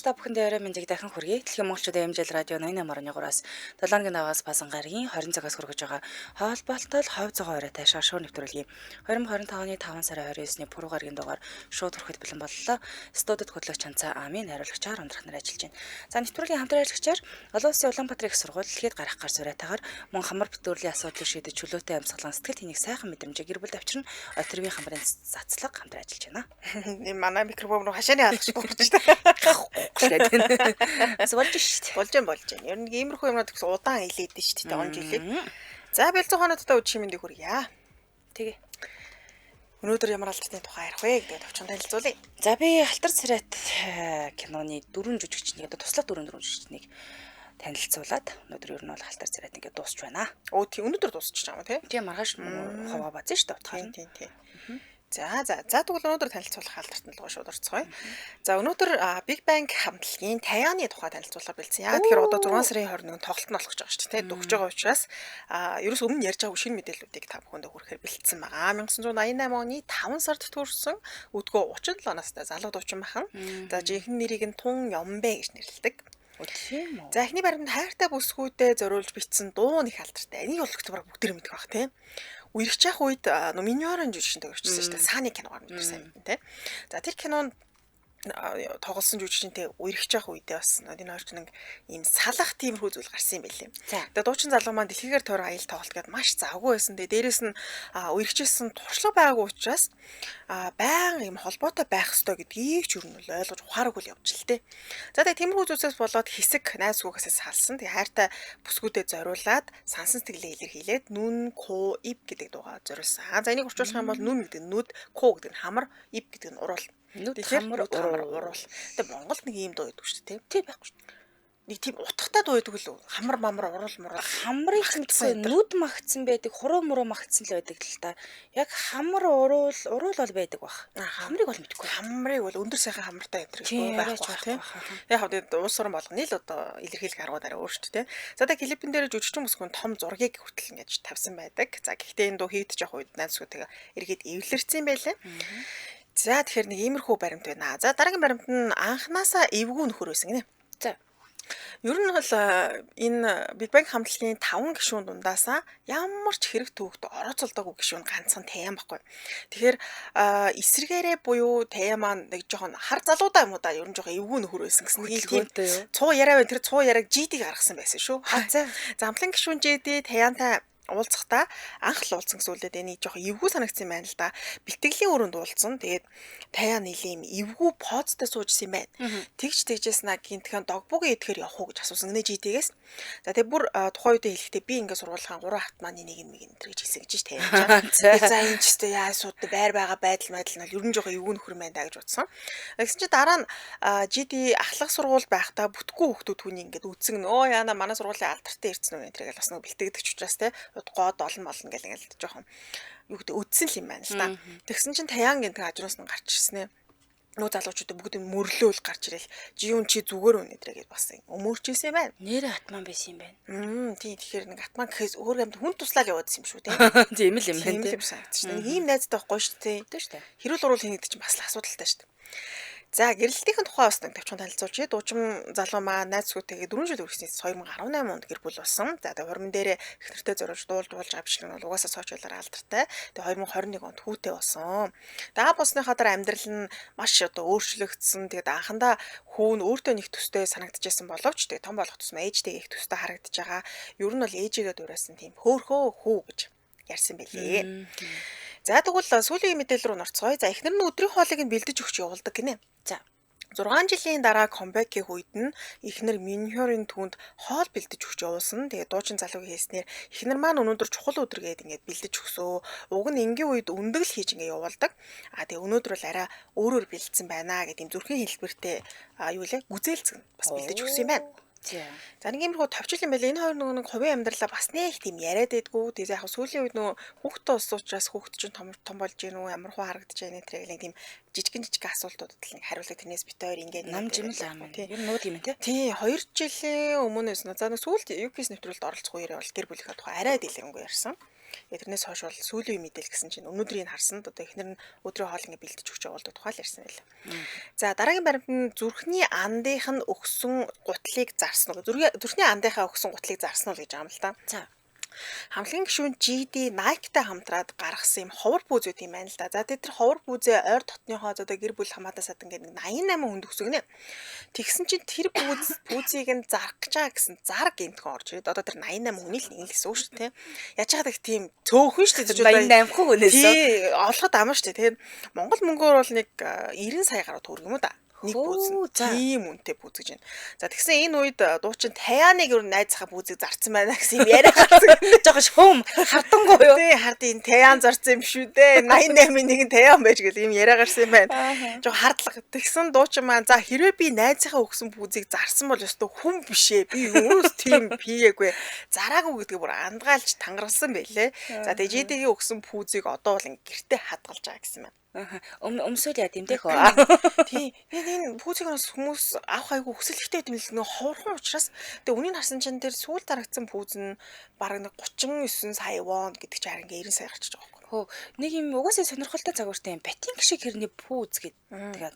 та бүхэндээ орой мэндийг дахин хүргэе. Дэлхийн монголчуудын эмжил радио 88.3-аас 7-ны наваас басан гарагийн 20 цагаас хүргэж байгаа хоолболтол ховь зогоо оройтой шашуу нэвтрүүлгийн 2025 оны 5 сарын 29-ны пүрэв гарагийн дугаар шууд хүрэхэд бэлэн боллоо. Студид хөтлөгч Чанцаа Амийн хариулагчаар ундрах нар ажиллаж байна. За нэвтрүүлгийн хамтран ажиллагчаар Олон улсын Улаанбаатар их сургууль дэлхийд гарах гар сураатаагаар мөн хамар бүтээрлийн асуудлыг шийдэж чөлөөтэй амьсгалан сэтгэл хэнийг сайхан мэдрэмжийг гэр бүл авчирна отрывын хамрын цацлаг хамтран ажиллаж байна. Энэ манай микрофон руу хашааны хаалгач буурч та. Болж шүү дээ. Болж байна. Ер нь иймэрхүү юмнууд их удаан илээдэн шүү дээ. Он жилиг. За бэлзүү хоноттой үд шимэндийг хүргье. Тэгээ. Өнөөдөр ямар алдтны тухай ярих вэ гэдэг товчхон танилцуулъя. За би Алтар царайт киноны дөрвөн жүжигчнийг одоо туслах дөрвөн жүжигчнийг танилцуулаад өнөөдөр ер нь бол Алтар царайт ингээд дуусч байна. Оо тийм өнөөдөр дуусчих юм тий. Тийм маргааш хаваа баасан шүү дээ утгаар. Тийм. За тэгвэл өнөөдөр танилцуулах алдарт нь шууд орцгоё. За өнөөдөр Big Bang хамтлагийн Таяаны тухай танилцуулах бэлдсэн. Яагаад тэгэхээр одоо 6 сарын 21-нд тоглолт нь болох гэж байгаа шүү дээ. Дөгж байгаа учраас ерөөс өмнө ярьж байгаа шинэ мэдээллүүдийг та бүхэндээ хүрэхээр бэлдсэн байгаа. 1988 оны 5 сард төрсэн өдгөө 37 настай залуу дуучин бахан. За жинхэнэ нэрийг нь Тун Ёмбэ гэж нэрлэдэг. Тийм үү. За эхний баримт хайртай бүсгүйдээ зориулж бичсэн дуу нэг алдартай. Энийг бол гэхдээ бүгд мэдэх байх тийм. Үерхэж явах үед миньорын жүжигчтэй өрчсөн шүү дээ. Сааны киногаар мэдэрсэн юм тийм. За тэр кинонд тоглосон жүжигчтэй үерхэж явах үедээ бас энэ хоёрт нэг ийм салах тиймэрхүү зүйл гарсан юм байлээ. Тэгээ дуучин залуу маань дэлхийгээр тойрон аял тоглолт гээд маш завгүй байсан. Тэгээ дээрэс нь үерхжсэн туршлага байгаагүй учраас баян ийм холбоотой байх ёстой гэдгийг ч юу нь ойлгож ухаараагүй л явж л тээ. За тэгээ тиймэрхүү зүйлсээс болоод хэсэг найз хүүгээс салсан. Тэгээ хайртай бүсгүүдэд зориулаад сансан сэтгэлээ илэрхийлээд нүн ку ив гэдэг дуугаа зориулсан. За энийг орчуулах юм бол нүн гэдэг нь нүд, ку гэдэг нь хамар, ив гэдэг нь урал. Тэгэхээр урал. Тэгээ Монголд нэг ийм дуу байдаг шүү дээ, тийм байхгүй шүү. Нэг тийм утгатай дуу байдаг л хамар мамар урал мурал. Хамрын чинь нүд магтсан байдаг, хуруу муруу магтсан л байдаг л та. Яг хамар урал бол байдаг бах. Хамрыг бол мэдгүй. Хамрыг бол өндөр сайхан хамартай энэ төр байхгүй тийм. Яг хавд уус орон болгоны л одоо илэрхийлэх аргууд арай өөр шүү дээ. За тэгээ клипэн дээр жүжигчин бүсгүн том зургийг хүртэл ингэж тавьсан байдаг. За гэхдээ энэ дуу хийдэж явах үед найзсуудаа эргээд эвлэрсэн юм байлаа. За тэгэхээр нэг иймэрхүү баримт байна. За дараагийн баримт нь анханасаа эвгүй нөхөр байсан гинэ. За. Ер нь бол энэ Big Bang хамтлагийн 5 гишүүн дундаасаа ямар ч хэрэг төвөгт орооцолдоогүй гишүүн ганцхан Таян байхгүй. Тэгэхээр эсрэгээрээ буюу Таян маань нэг жоохон хар залуудаа юм уу да ер нь жоохон эвгүй нөхөр байсан гэсэн нэг тийм цуу яриа байна. Тэр цуу яриаг GD гаргасан байсан шүү. За амтлан гишүүн GD Таянтай уулзахдаа анх л уулзсан гэсэн үлдээд энийг жоохон эвгүй санагдсан юм байна л да. Бэлтгэлийн өрөөнд уулзсан. Тэгээд Таян нийлэм эвгүй поцтой суужсэн юм байна. Тэгжсэн гинтхэн догбугийн идэхээр явах уу гэж асуусан гинэ GD-гээс. За тэгээд бүр тухайн үедээ хэлэхдээ би ингээд сургуулийн 3 хат маань нэг энэ гэж хэлсэн гэж Таян. За энэ ч гэсэн яа сууд байр байгаа байдал нь ер нь жоохон эвгүй нөхөр байна да гэж бодсон. Тэгсэн чи дараа нь GD ахлах сургууль байхдаа бүтггүй хүмүүс түүний ингээд үзсэн нөө яана манай сургуулийн алдартай ирсэн үү энэ тэргээл бас нэг бэлтгэдэг ч учраас те гоод олон гэл ингээл жоохон юу гэдэг үдсэн л юм байна л да. Тэгсэн чинь Таян гэнтэй хажуунаас нь гарч ирсэн ээ. Нөө залуучууд бүгд мөрлөөл гарч ирэл жиюн чи зүгээр үнэ гэдэг бас өмөрчээсэн юм байна. Нэрэ атман байсан юм байна. Тийм тэгэхээр нэг атман гэхээс өөр юмд хүн туслаад яваадсан юм шүү те. Тийм л юм байна тийм санагдчихна. Ийм найзтай байхгүй шүү дээ. Тийм шүү дээ. Хэрүүл уруул хийх гэдэг чинь бас л асуудалтай шүү дээ. За гэрэлтийн тухай бас нэг тавчхан танилцуулж дуучин залуу маань найз хүүтэйгээ 4 жил үргэснээс 2018 онд гэр бүл болсон. За тэгээ хормон дээрээ эхнэртэй зориулж дуулж авчихсан нь бол угаасаа сошиалаар алдартай. Тэгээ 2021 онд хүүтэй болсон. Тэгээ босныхаа дараа амьдрал нь маш одоо өөрчлөгдсөн. Тэгээд анхандаа хүү нь өөртөө нэг төстэй санагдчихсан боловч тэгээ том болох тусмаа ээжтэйгээ их төстэй харагдаж байгаа. Ер нь бол ээжигээ дуурайсан тийм хөөхөө хүү гэж ярьсан байлээ. За тэгвэл сүүлийн мэдээлэл рүү орцгоё. За эхнэр нь өдрийн хоолыг нь бэлдэж өгч явуулдаг гинэ. За 6 жилийн дараа комбекийн үед нь эхнэр Миньхёрын түүнд хоол бэлдэж өгч явуулсан. Тэгээ дуучин залуугийн хэлснээр эхнэр маань өнөөдөр чухал өдөр гээд ингээд бэлдэж өгсөө. Уг нь энгийн үед өндөг л хийж ингээд явуулдаг. Тэгээ өнөөдөр бол арай өөрөөр бэлдсэн байна гэдэг юм зүрхийн хэлбэртэй юу лээ гүзээлцэг бас бэлдэж өгсөн юм байна. За нэг юмруу товчлон байл энэ хоёр нэг хувийн амьдралаа бас нэг тийм яриад байдгүй. Тэгээ яг сүүлийн үед нөө хүүхдтэй ус учраас хүүхд чинь том болж гин үү ямар хуу харагдаж байна тэрийг нэг тийм жижиг асуултуудад л нэг хариулдаг тэрнээс бит хоёр ингээд нам жимэл аам тийм ер нь нууд юм тий 2 жилийн өмнөөс за нэг сүүлд UPS нэвтрүүлэлд оролцох үеэр бол гэр бүлийнхээ тухай арай дэлгэрэнгүй ярьсан. Тэрнээс хойш бол сүүлийн үе мэдээл гэсэн чинь өнөөдрийг харсанд одоо эхнэр нь өдрийн хоол ингэ бэлдэж өгч байгаа бол тухайл ярьсан байл. За дараагийн баримт нь зүрхний андынх нь өгсөн гутлыг зарсан уу. Зүрхний андынхаа өгсөн гутлыг зарсан уу гэж байгаа юм л та. За. Хамгийн гишүүн GD Nike-тай хамтраад гаргасан юм ховор бүүз үт юм байна л да. За тэр ховор бүүзээ ойр дотныхоо одоо гэр бүл хамаатаа садан гэдэг 88 хүнд өсгөнэ. Тэгсэн чинь тэр бүүзийг нь зарах гэж байгаа гэсэн зар гинтхэн орж ирээд одоо тэр 88 хүний л нэг гэсэн үг шүү дээ. Яаж яагаад их тийм цөөхөн шүү дээ. 88 хүн өнөөс. Тий, олоход амаа шүү дээ. Тэгэхээр Монгол мөнгөөр бол нэг 90 сая гаруй төгрөг юм уу да. Нэг бүүз тийм үнэтэй бүүз гэж байна. За тэгсэн энэ үед дуучин Таяаныг юу найзхаа бүүзийг зарцсан байна гэсэн юм яриа гарсан. Жохош хөм хардангуй юу? Тий хард энэ Таяан зарцсан юм шүү дээ. 88-ийн нэг нь Таяан байж гэл юм яриа гарсан юм байна. Жоо хардлага. Тэгсэн дуучин маань за хэрвээ би найзхаа өгсөн бүүзийг зарсан бол ёстой хүн бишээ. Би юус тийм пигээгүй. Зараагүй гэдгийг бүр андгаалж тангарсан байлээ. За тэгээ JD-гийн өгсөн бүүзийг одоо бол гэртээ хадгалж байгаа гэсэн юм. Өмсөөл яа тэмдэх үү? Тий. Энэ пүүзигээс хүмүүс авах айгу өсөлттэй гэдэг нь нэг ховорхон учраас тэгээ үнийг харсан чинь тэр сүүл дарагдсан пүүз нь бараг нэг 39 сая вон гэдэг чинь харин 90 сая гарчиж байгаа байхгүй. Хөө нэг юм угаасаа сонирхолтой загвартай юм. Батинг шиг хэрний пүүз гэдэг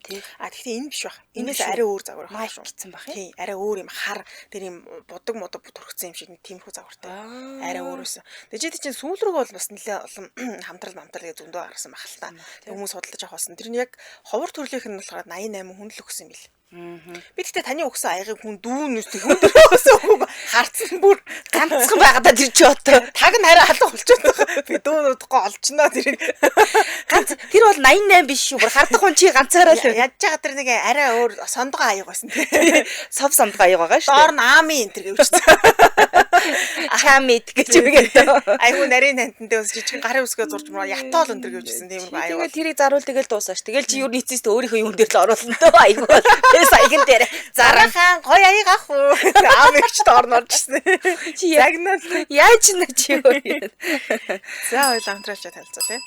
тий. Гэхдээ энэ биш баг. Энэс арай өөр загвар байх гэсэн баг. Тий, арай өөр юм хар тэр юм будаг модог төрөгцсөн юм шиг нэг тиймэрхүү загвартай. Арай өөрөөс. Тэгээ чи чинь сүүл рүү бол бас нэлээ олон хамтрал гэж зөндөө гаргасан баг л та. Хүмүүс судалж авах болсон. Тэр нь яг ховор төрлийнх нь болохоор 88 хүн л өгсөн юм бил. Би тэгтээ таны өгсөн аягийг хүн дүүн нүстэй хүн дөрөөсөө өгөө харцсан бүр ганцхан байгаад тэр чи одоо таг нь хараа алга болчиход байгаа. Би дүүн удахгүй олчноо тэрийг. Ганц тэр бол 88 биш шүү. Бүр хардах хүн чи ганцаараа л яаж байгаа тэр нэг арай өөр сондгоо аяг байсан тий. Сов сондгоо аяг байгаа шүү. Доор нь аами энэ төр гэвчихсэн. Чамид гэж үгээд. Айгу нарийн тантандээ ус жижиг гарын үсгээ зурж маа ятаал энэ төр гэвчихсэн тийм нэг аяг. Тэгээд тэрийг заруул тэгэл дуусаач. Тэгэл чи юу нийцээсээ өөрийнхөө юм дээр л оруулсан дөө айгу. Тэр саяхан дээр зарахан гоё аяг авах уу. Аамигч доор нь оржсэн. Чи ягнал яаж нэ чи юу. За хоёул хамтраач танилцуу тий.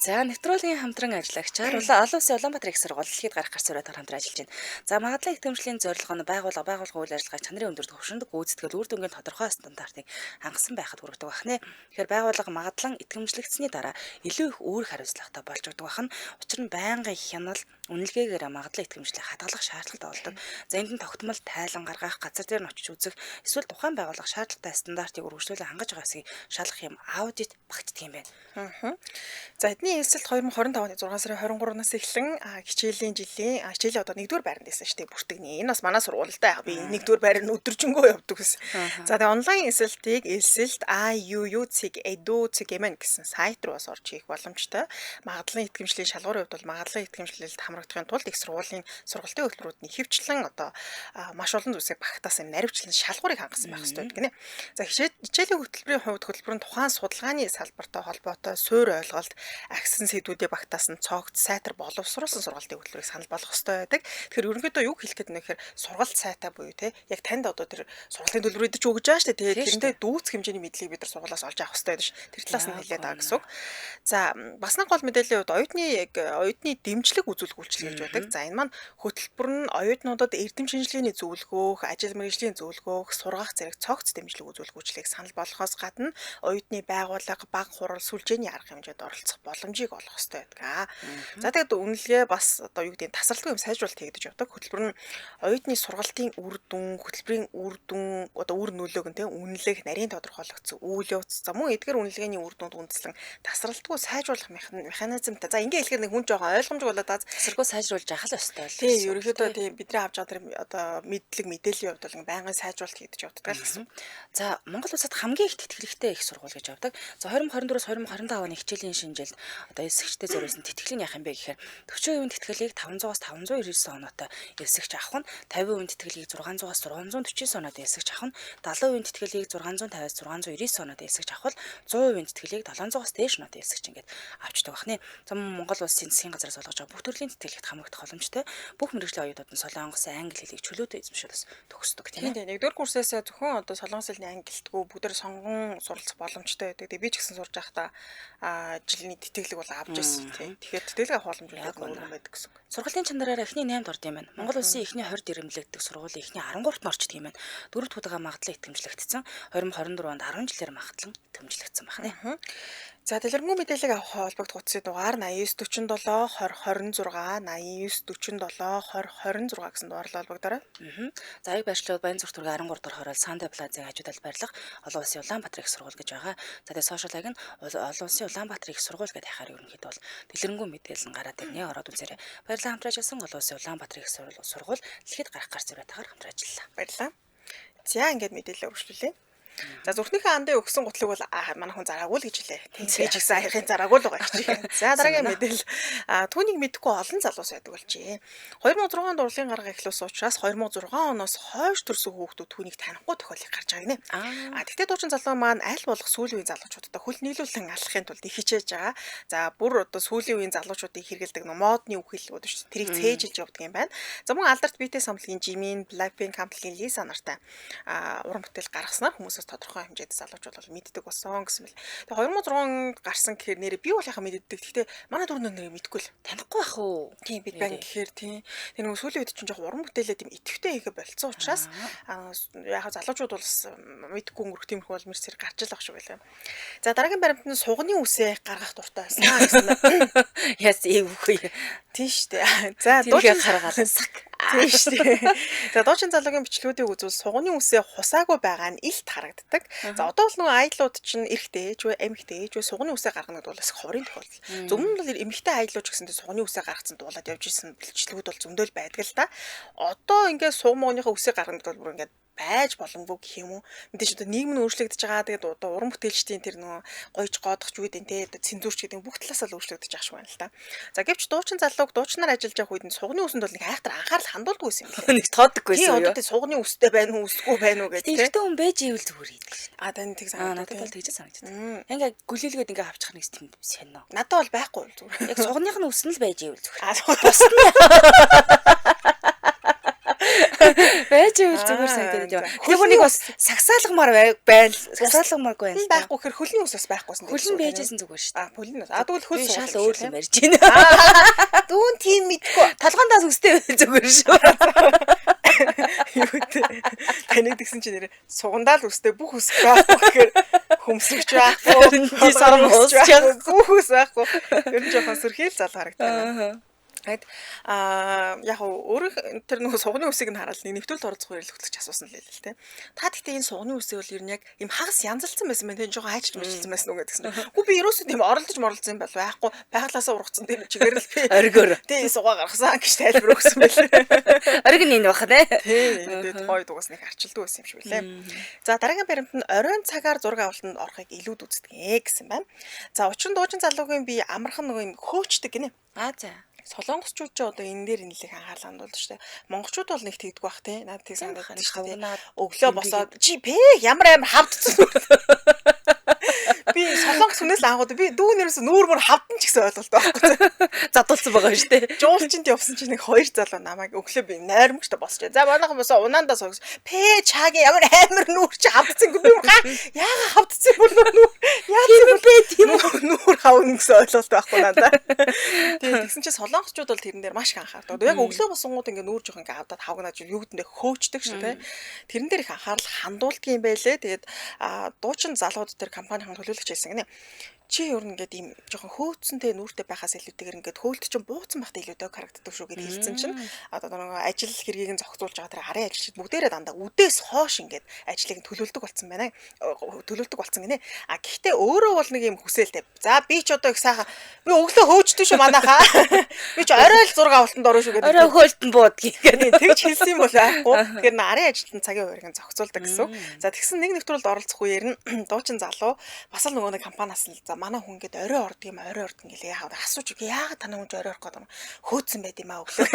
За нэвтрүүлгийн хамтран ажиллагчаар олон улсын Улаанбаатар их сургууль дэлхийд гарах гарц сураад хамтран ажиллаж байна. За магадлал идэвхжлийн зорилго нь байгууллагын үйл ажиллагаа чанарын өндөр төвшөнд гүйцэтгэл үр дүнгийн тодорхой стандартыг хангасан байхад хүргэдэг байна. Тэгэхээр байгууллага магадлан идэвхжлэгдсэний дараа илүү их үүрэг хариуцлагатай болж өгдөг байна. Учир нь байнгын хяналт үнэлгээгээр магадлал идэвхжлийг хадгалах шаардлагатай болдог. За энд нь тогтмол тайлан гаргах, газар дээр нь очиж үзэх, эсвэл тухайн байгууллага шаардлагатай стандартыг үргэлжлүүлэн хангаж байгаа эсэхийг шалгах юм аудит багтдаг юм байна. За эдний эсэлт 2025 оны 6 сарын 23-наас эхлэн хичээлийн жилийн хичээлийн одоо 1-р байранд байсан шүү дээ бүртгэгний. Энэ бас манай сургуультай би 1-р байр нь өдөржингөө явдаг гэсэн. За тэгээ онлайн эсэлтийг эсэлт IUU.edu.gm гэсэн сайт руу бас орж хийх боломжтой. Магадлалын идэвхжлийн шалгуурын хувьд бол магадлалын идэвхжлэлд хамрагдахын тулд их сургуулийн сургалтын хөтөлбөрүүд нь ихэвчлэн одоо маш олон зүйлсийг багтаасан наривчлан шалгуурыг хангасан байх ёстой гэнэ. За хичээлийн хөтөлбөрийн хувьд хөтөлбөр нь тухайн судалгааны салбартай холбоотой суурь ойлголт агсан сэдвүүдийг багтаасан цогц сайтар боловсруулсан сургалтын хөтөлбөрийг санал болгох ёстой байдаг. Тэгэхээр ерөнхийдөө юу хэлэх гээд нэхэр сургалт сайтаа буюу те яг танд одоо тэр сургалтын төлбөрөд ч өгж байгаа шүү дээ. Тэгээд тэрэндээ дүүцэх хэмжээний мэдлэгийг бид нар сургуулиас олж авах ёстой байдаг ш. Тэр талаас нь хэлээд байгаа гэсэн үг. За бас нэг гол мэдээллийн хувьд оюутны дэмжлэг үзүүлэх үйлчилгээ гэж байдаг. За энэ маань хөтөлбөр нь оюутнуудад эрдэм шинжилгээний зөвлөгөөх, ажил мэргэжлийн зөвлөгөөх, сургах зэрэг цогц дэмжлэг үзүүлэх үйлчилгээг санал болгохоос гадна оюутны байгууллага, баг хурал, сүлжээний арга хэмжээнд оролцох боломжийг олох ёстой байдаг. За тэгээд үнэлгээ бас одоо юу гэдэг тасралтгүй юм сайжруулалт хийгдэж явдаг. Хөтөлбөр нь оюутны сургалтын үр дүн, хөтөлбөрийн үр дүн, одоо үр нөлөөг нь үнэлэх, нарийн тодорхойлогдсон үйл явц, за мөн эдгээр үнэлгээний үр дүнд үндэслэн тасралтгүй сайжруулах механизмтай. За ингээ хэлэхээр нэг хүн жоохон ойлгомжгүй болоод тасралтгүй сайжруулж яхах л ёстой л. Тийм, ерөнхийдөө тийм бидний авч байгаа тэр одоо мэдлэг мэдээллийн хувьд бол байнгын сайжруулалт хийгдэж явдаг л гэсэн. За Монгол улсад хамгийн их тэтгэлэгтэй их сургууль гэж явдаг. За 2024-с 2025 оны хичээлийн шинжилд одоо эсэгчтэй зориулсан тэтгэлийн яах юм бэ гэхээр 40% тэтгэлгийг 500-аас 599 оноотой эсэгч авах нь 50% тэтгэлгийг 600-аас 649 оноотой эсэгч авах нь 70% тэтгэлгийг 650-аас 699 оноотой эсэгч авах 100% тэтгэлгийг 700-аас дээш оноотой эсэгч ингээд авчдаг байна. За Монгол улсын засгийн газраас олгож байгаа бүх төрлийн тэтгэлэгт хамрагдах боломжтой. Бүх мэргэжлийн оюутнууд нь солонгос, англи хэлийг чөлөөтэй эзэмшүүлээс төгсдөг тийм ээ. Нэгдүгээр курсээс зөвхөн одоо солонгос хэлний англилтгүй бүгдээр сонгон суралцах боломжтой байдаг. Тэгээ би ч гэсэн сурж байхдаа жилийн мэдээлэл бол авч ирсэн тий. Тэгэхээр тэтгэлэг авах боломжтой Яг өөр үнэ. юм байдаг гэсэн. Сургуулийн чанараараа эхний 8-д орд юм байна. Монгол улсын эхний 20 ирэмлэгдэх сургуулийн эхний 13-т орчдөг юм байна. 4-р удаагаа магадлан итгэмжлэгдсэн. 2024 онд 10 жилээр магадлан итгэмжлэгдсэн байна. За дэлгэрэнгүй мэдээлэл авах холбогдох утасны дугаар 8947 2026 8947 2026 гэсэн дугаарлал холбогдорой. Зарыг байршлууд Баян зүрх төргийн 13 дахь хороол Сандэ плазын хажуудалд байрлах Олон улсын Улаанбаатар их сургууль гэж байгаа. За тэгээ сошиалайг нь Олон улсын Улаанбаатар их сургууль гэдэг хайхаар ерөнхийдөө бол дэлгэрэнгүй мэдээлэл нь гараад ирнэ. Ороод үзээрэй. Баярлалаа хамтраж байсан Олон улсын Улаанбаатар их сургууль дэлхийд гарах гар зөрөөтэйгээр хамтраж ажиллаа. Баярлалаа. За ингээд мэдээлэл өргөжлүүлье. За зүрхнийхээ андын өгсөн гутлыг бол манай хүн зараагүй л гэж хэлээ. Тэгж гисэн аяхын зараагүй л байгаа гэж. За дараагийн мэдээлэл түүнийг мэдэхгүй олон залуус байдаг болжээ. 2006 онд урлагийн гарга эхлүүлсэн учраас 2006 оноос хойш төрсөн хүүхдүүд түүнийг танихгүй тохиолдол гарч байгаа гинэ. Тэгтээ дуучин залуу маань аль болох сүүлийн үеийн залуучуудтай хөл нийлүүлэн алхахын тулд их хичээж байгаа. За бүр одоо сүүлийн үеийн залуучуудыг хэрэгэлдэг модны үг хэллэгүүд шүү дээ. Тэрийг цээжилж явдаг юм байна. За мөн алдарт BTS хамтлагийн Jimin, Blackpink хамтлагийн Lisa нартай уран бүтээл гаргаснаар хүмүүсээс тодорхой хэмжээтэй залуучууд бол мэддэг болсон гэсэн мэл. Тэгээ 2006 онд гарсан гэхээр нэрээ би бол яхаа мэддэг. Гэхдээ манай дөрөв нэрээ мэдгүй л. Танихгүй бах уу? Тийм бид байна гэхээр тийм. Тэр нөгөө сүүлийн үед чинь жоох уран бүтээлээ тийм идэвхтэй хийгээ болцсон учраас яхаа залуучууд бол мэдгүй өнгөрөх тиймэрхүү бол мэрсэр гарч л ах шүү байлаа. За дараагийн баримт нь сугны үсээ гаргах дуртай байсан гэсэн. Яс эвгүй. Тийм шүү дээ. За дуучин харгаалсан сак. Тийм шүү дээ. За дуучин залуугийн бичлэгүүдийг үзвэл сугны үсээ хусаагүй байгаа нь илт харагддаг. За одоо бол нөгөө аялууд чинь эрэгтэй ээж, эмэгтэй ээж, сугны үсээ гаргана гэдэг бол бас ховрын тохиолдол. Зөвхөн нь бол эмэгтэй аялууч гэсэндээ сугны үсээ гаргацсан дуулаад явж исэн бичлэгүүд бол зөндөл байдаг л да. Одоо ингээд суг мууныхаа үсээ гаргана гэдэг бол бүр ингээд байж боломгүй гэх юм уу. Мэдээж одоо нийгэм нь өөрчлөгдөж байгаа. Тэгээд одоо уран бүтээлчдийн тэр нөгөө гойж гоодох ч үедэн те цензурч гэдэг бүх талаас нь өөрчлөгдөж ах шиг байна л та. За гэвч дуучин залууг дуучнаар ажиллаж явах үед нь сугны үсэнд бол нэг айхтар анхаарал хандуулдаг байсан юм лээ. Нэг тооддоггүйсэн юу? Тийм одоо сугны үстэй байна уу, үсгүй байна уу гэдэг те. Эрэгтэй хүн байж ивэл зүгээр хийдэг шин. Тань тэг санагдав. Надад бол тэгж санагдав. Ингээ гүлээлгээд ингээ авчих нэг юм сонио. Надад бол байхгүй л зүгээр. Яг сугных нь үснэ л байж ивэл зүгээр. Байж ивэл зүгээр санагдаад байна. Тэр нэг бас сагсаалагмаар байна. Сагсаалагмааргүй байна. Байхгүй хэр хөлний ус бас байхгүйсэн. Хөлн байжсэн зүгээр шүү дээ. Хөлн. Тэгвэл хөл шал өөр юм ярьж байна. Дүүн тийм мэдгүй. Толгоондоо үстэй зүгээр шүү. Юу гэдэг. Таныг тэгсэн чинь нэрээ сугандаа л үстэй бүх ус байхгүй гэхээр хөмсгч байхгүй. Die сарм ус бүх ус байхгүй. Ер нь жоохон сөрхийл зал харагдана. Гэт яг өөрөө тэр нөгөө сугны үсийг нь хараад нэвтрүүлд оролцох үеэр л хөтлөж асуусан л л те. Та гэхдээ энэ сугны үсээ бол ер нь яг юм хагас янзалсан байсан байна. Тэгээ жоохон хайчж мэлсэн байсан уу гэдгсэн. Хүү би ерөөсөө тийм оролцсон юм бол байхгүй. Байгалаасаа ургацсан тийм чигээр л би оргиор. Тий сугаа гаргасан гэж тайлбар өгсөн байлээ. Ориг нь энэ бах нэ. Тий тэгээд хойд угаас нэг арчилдаг байсан юм шиг үлээ. За дараагийн баримт нь оройн цагаар зураг авалтанд орохыг илүүд үздэг гэсэн байна. За учир нь дуучин залуугийн би амархан нөгөө юм хөөчдөг гинэ. За. Солонгосчууд ч одоо энэ дээр нэлээд анхаарал хандуулдаг шүү дээ. Монголчууд бол нэг тэгдэг бах те. Надад тэг санагдаад байна шүү дээ. Өглөө босоод чи ямар хавдцсан. Би солонгос хүнээс ангууд би дүүнээрээс нүүр мөр хавдан ч гэсэн ойлголт байхгүй. Задуулсан байгаа шүү дээ. Жуулчинд явсан чинь нэг хоёр залуу намайг өглөө би нойрмогчтой босч. За манайхан босоо унаандаа суугс. Чаагийн ямар амар нүүр чи хавдсан би яага хавдсан бүр нүүр. Яа тийм нүүр хавна гэсэн ойлголт байхгүй надаа. Тэгээд тэгсэн чинь солонгосчууд бол тэрэн дээр маш их анхаардаг. Яг өглөө босонгууд ингээ нүүр жоох ингээ хавдаад хавгнаж юугдэндээ хөөчдөг шүү те. Тэрэн дээр их анхаарал хандуулдаг юм байлээ. Тэгээд дуучин залууд тэр компанийн төлөөлөгч хэлсэн гинэ. Чи ер нь ингээд ийм жоохон хөөцсөнтэй нүүртэй байхаас илүүтэйгээр ингээд хөөлт чинь бууцсан байхтай илүүтэй харагддаг шүү гэж хэлсэн чинь одоо нөгөө ажил хэргийг нь зохицуулж байгаа тэр арын ажилчид бүгдээрээ дандаа үдээс хоош ингээд ажлыг төлөвлөдөг болсон байна. Төлөвлөдөг болсон гинэ. Гэхдээ өөрөө бол нэг юм хүсээлтэй. За би ч одоо их сайхан би өглөө хөөчдөг шүү манайхаа. Би ч орой л зураг авалтанд орно шүү гэдэг. Орой хөөлтөн бууд гэх. Тэгж хэлсэн юм бол байхгүй. Тэгэхээр арын ажилтнаа цагийн хуваарийг зохицуулдаг гэсэн. За тэгсэн нэг нэвтрүүлд оролцох үеэр нь дуучин залуу бас л нөгөө нэг компаниас л манай хүн ингээд орой ордог юм орой ордог юм гэлээ яагаад асууж яагаад танаа хүн орой орох гэдэг юм хөөцсөн байд юм аа өглөө.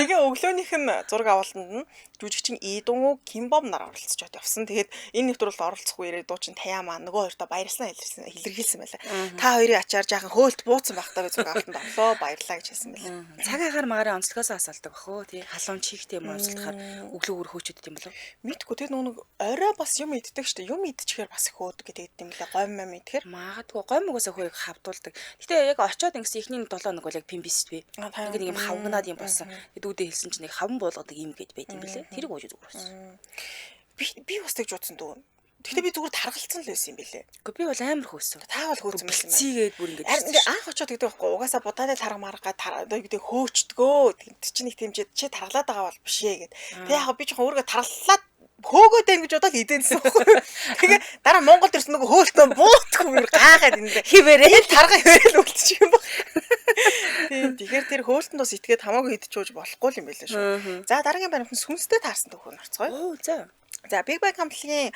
Тэгээ өглөөнийх нь зураг авалтанд нь жүжигчин Идун Кимбом нар оролцож явсан. Тэгээд энэ нэвтрүүлд оролцох үеэр дуучин Таяма нөгөө хоёртоо баярлалаа илэрхийлсэн байлаа. Та хоёрын ачаар жаахан хөөлт бууцсан байх таа би зураг авалтанд орлоо баярлалаа гэж хэлсэн байлаа. Цаг агаар магаарын онцлогоос асаалдаг бах уу тий халуун чихтэй юм онцлохоор өглөө өөр хөөчөд юм болов. Мэдгүй тэр нөгөө орой бас юм иддэг штэ юм идчихээр бас их хөөд гэдэг юм лээ гомь Тэгэхээр магадгүй гой мөгөөсөө хөөг хавдуулдаг. Гэтэ яг очоод ингэсэн ихний 7 хоног бол яг пимбис би. Ингээд юм хавгнаад юм болсон. Дүүдээ хэлсэн чинь нэг хаван буулгадаг юм гээд байт юм билээ. Тэрийг ууж зүгээр болсон. Би бас тэгж бодсон дүү. Гэхдээ би зүгээр таргалцсан л байсан юм билээ. Гэхдээ би бол амар хөөсөн. Та бол хөөцөн байсан юм. Цийгээд бүр ингээд. Харин ингээ анх очоод гэдэг байхгүй. Угаасаа будааны тарга маргаа одоо юу гэдэг хөөчдгөө. Тэгт чи нэг тэмчээд чи таргалаад байгаа бол биш ээ гэд. Тэг яг би жоохон өөрийгөө таргаллаад хөөгөөд байна гэж бодоод идээнсэн байхгүй. Тэгээ дараа Монголд ирсэн нөгөө хөөлтөө буутгүй юм гайхаад энэ хивээрээ тарга хивээл үлдчих юм баг. Тэгэхээр тэр хөөлтөнд бас итгээд хамаагүй идэж ууж болохгүй юм байлаа шүү. За дараагийн баримт нь сүнстэй таарсан төхөө нарцгоё. Оо за. За Big Bang хамтлагийн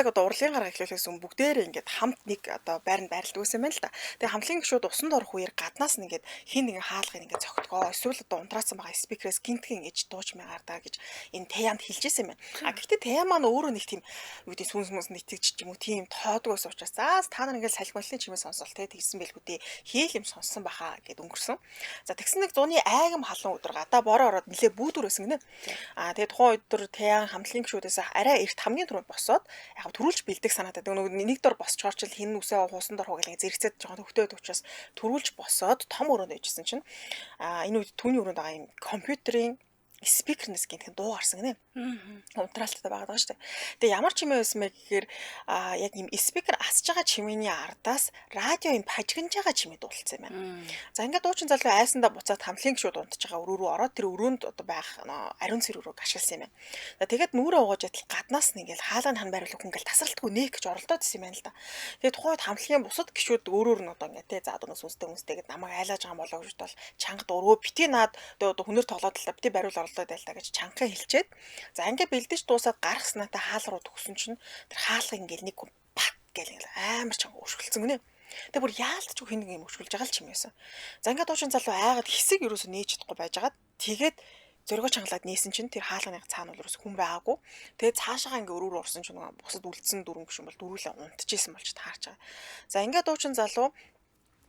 одоо урлагийн гараа эхлүүлээс өмнө бүгдээр ингээд хамт нэг одоо байранд байрлалдаг байсан байна л да. Тэгээ хамтлагийн гишүүд усанд орох үеэр гаднаас нь ингээд хин нэгэн хаалгыг ингээд цогтгоо. Эсвэл одоо унтраасан байгаа спикерээс гинтхэн ээж дууч мягардаа гэж энэ Таямд хэлжсэн байна. А гэхдээ Таям маань өөрөө нэг тийм юу гэдэг сүнс нэтгэж ч юм уу тийм тоодгоос учраас та нар ингээд салхимлын чимээ сонсол тэгсэн байлгүй дээ. Хийл юм сонссон баха гэд өнгөрсөн. За тэгсэн нэг зуны айгам халуун өдөр гадаа бороо ороод нилээ бүүдүр байсан гинэ. А тэгээ тухайн өдөр Таям хамтлагийн гишүүдээс арай эрт хамгийн түрүүнд босоод яг төрүүлж бэлдэх санаатай. Нэг дор босчоор ч хин нүсээ хуусан дор хугалаа зэрэгцээд жоохон төвтөөд учраас төрүүлж босоод том өрөөнд ижсэн чинь энэ үед түүний өрөөнд байгаа юм компьютерийн спикернес гэнтхэн дуу гарсан гинэ. Унтраалттай байгаа шүү дээ. Тэгээ ямар чимээ байсан бэ гэхээр яг юм спикер асж байгаа чимээний ардаас радио юм пажигнж байгаа чимээ дуулсан юм байна. За ингээд дуучин залуу айсандаа буцаад хамтлагийн гишүүд унтж байгаа өрөө рүү ороод тэр өрөөнд одоо байх ариун цэр өрөөг ашигласан юм байна. За тэгээд нүрээ угааж ятал гаднаас нь ингээл хаалганы хан байруулах ингээл тасралтгүй нээх гэж оролдоод исэн юм байна л да. Тэгээд тухайд хамтлагийн бусад гишүүд өөрөөр нь одоо ингээд те за одоо сүнстэй гэд намайг айлааж байгаа болоо гэж бол чанга дургөө бити наад одоо хүнээр тоглоод л бити бариул оролдоод байлаа гэж чанга хэлчихэд за ингээд бэлдэж дуусаад гарах санаатай хаал руу төгсөн чинь тэр хаалга ингээл нэг пат гэл амар чанга өшгөлцөн гинэ. Тэгээ бүр яалтч хин нэг юм өшгөлж байгаа л ч юм байсан. За ингээд дуучин залуу айгаад хэсэг юусоо нээж чадахгүй байжгаад тэгээд зөргөө чангалаад нээсэн чинь тэр хаалганы цаана бол ерөөс хүн байгаагүй. Тэгээд цаашаа ингээ өрөөр орсон чинь бусад үлдсэн дөрөнгө гүшин бол дөрүүлээ унтчихсэн болж таарч байгаа. За ингээд дуучин залуу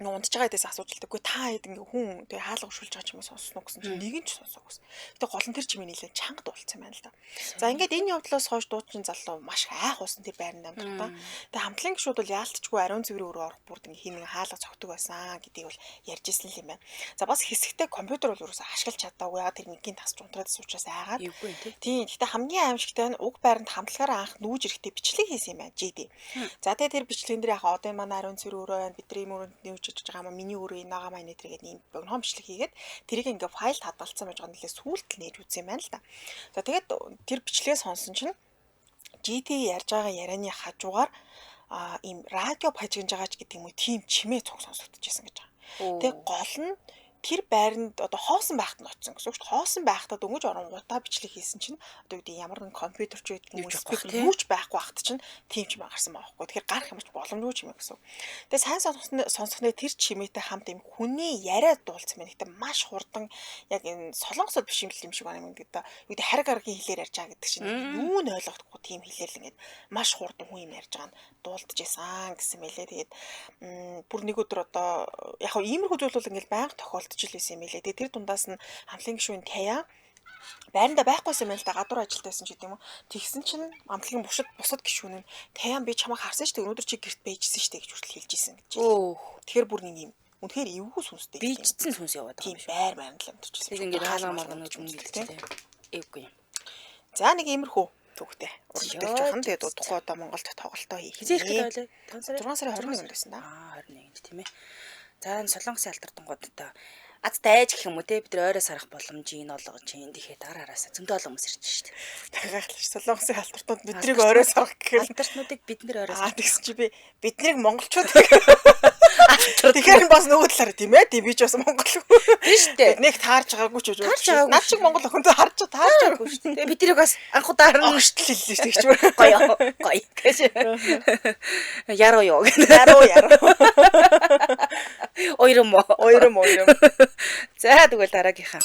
унтж байгаа хэдээс асууж илтэггүй та хэд ингээ хүн тэгээ хаалга өшгөлж байгаа ч юм сонсноо гэсэн чинь нэг нь ч сонсоогүй. Тэгээ гол нь тэр чимээ нийлээ чанга дуулсан байна л да. За ингээд энэ явдлаас хойш дуучин залуу маш айх уусан тэр байранд амьдрахтаа. Тэгээ хамтлагийн гишүүд бол яалтчгүй ариун цэврийн өрөө орох бүрд ингээ хин нэг хаалга цогтөг байсан гэдгийг бол ярьж ирсэн л юм байна. За бас хэсэгтээ компьютер бол ерөөсөө ашиглаж чадаагүй яа тэр нэгний тасч унтраад суучраас айгаад. Тийм. Гэхдээ хамгийн аимшигтай нь уг байранд хамтлагаараа анх нүүж ирэхдээ бичлэг хийсэн юм байна. GD. За тэгээ тэр бичлэгэн дээр яг одоо манай ариун цэврийн өрөө байна. Бидний өрөөнд нүүж иж байгаа маа миний өрөө наага маа нэтрэгээд ийм богино бичлэг хийгээд тэрийг ингээ файл хадгалсан байж байгаа нэлээ сүүлд нээж үзсэн юм байна л да. За тэгээд тэр бичлэгээ сонсон чинь GD ярьж байгаа ярианы хажуугаар ийм радио пажигнж байгаа ч гэдэг юм уу тийм чимээ цог сонсогдчихсэн гэж байгаа. Тэгээд гол нь тэр байранд одоо хоосон байхад нь очсон гэсэн үг шүү дээ. Хоосон байхдаа дөнгөж оронгуудаа бичлэг хийсэн чинь одоо үүдээ ямар нэгэн компьютер ч гэдэг юм уу спикер юуч байхгүй байхад чинь тийм ч гарсан байхгүй. Тэгэхээр гарах юмч боломжгүй ч юм гэсэн. Тэгээ сайн сонсохны тэр чимээтэй хамт юм хүний яриа дуулсан байна. Гэтэ маш хурдан яг энэ солонгосод биш юм шиг байна юм гэдэг. Үүдээ хариг аргийн хэлээр ярьж байгаа гэдэг чинь юу нь ойлгохгүй тийм хэлээр л ингээд маш хурдан хүн юм ярьж байгаа нь дуулдажсэн гэсэн мэлээ. Тэгээд бүр нэг өдөр одоо яг иймэрхүү зүйл бол ингээд байнга тохиолдож жилсэн юм билээ. Тэр дундаас нь хамтлагийн гишүүн Тая байранда байхгүйсэн юм л да гадуур ажилд байсан ч гэдэг юм уу. Тэгсэн чинь хамтлагийн бусад гишүүн нь Таян би чамайг харсан шүү дээ. Өнөөдөр чи гэрт байжсэн шүү дээ гэж хүртэл хэлж ийсэн гэж. Тэгэхээр бүр нэг юм үнэхээр эвгүй сүнстэй. Бийжсэн сүнс яваад байгаа. Тийм байр байранд л амьдэрчсэн. Тэг ингээд хаалга маргана гэж үнэлдэг. Эвгүй. За нэг иймэрхүү төгтэй. Урддаг жоохон тэгээд тухай одоо Монголд тоглолтоо хийх. Хизээ ирэхэд байлаа. 6 сарын 21-нд байсан да. 21-нд тийм ээ. За энэ Солонгосын алтартангууд одоо аз дайж гэх юм уу те бид нар ойроо сарах боломжийг олгож чинь тэгэхээр дараараасаа зөндөө олон хүмүүс ирж шүү дээ. Гайхалтай Солонгосын алтартууд бидрийг ойроо сарах гэхээр алтартнуудыг бид нар ойроо сарах тэгсэн чи би биднийг монголчууд тэгэхээр бас нөгөө талаараа тийм ээ би ч бас монгол тийм шүү дээ. Биднийг таарж байгаагүй ч гэж байна. Наад шиг монгол охинтой таарж байгаагүй шүү дээ. Тэгээ биднийг бас анхудаа харна штл хэллээ шүү дээ. Гоё гэж. Яруу юу гэнэ. Яруу. Ойром. За тэгвэл дараагийнхаа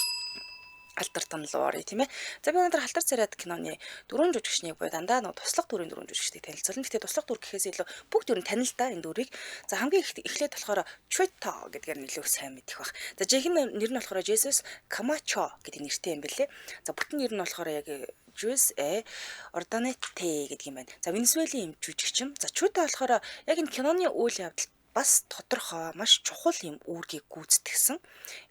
алтартан руу оръё тийм ээ. За би өнөөдөр халтар царайд киноны дөрвөн жүжигчнийг буюу дандаа нэг туслах дүрийн дөрвөн жүжигчдийг танилцуулна. Гэхдээ туслах дүр гэхээс илүү бүх дүр нь танил та энэ дүрийг. За хамгийн эхлээд болохоор Chuito гэдгээр нэлээд сайн мэдэх бах. За жинхэнэ нэр нь болохоор Jesus Camacho гэдэг нэртэй юм бэлээ. За бүтэн нэр нь болохоор яг Juice Ordonete гэдэг юм байна. За Венесуелийн юм жүжигчин. За Чүтэ болохоор яг энэ киноны үйл явдал бас тодорхой маш чухал юм үүргийг гүйцэтгэсэн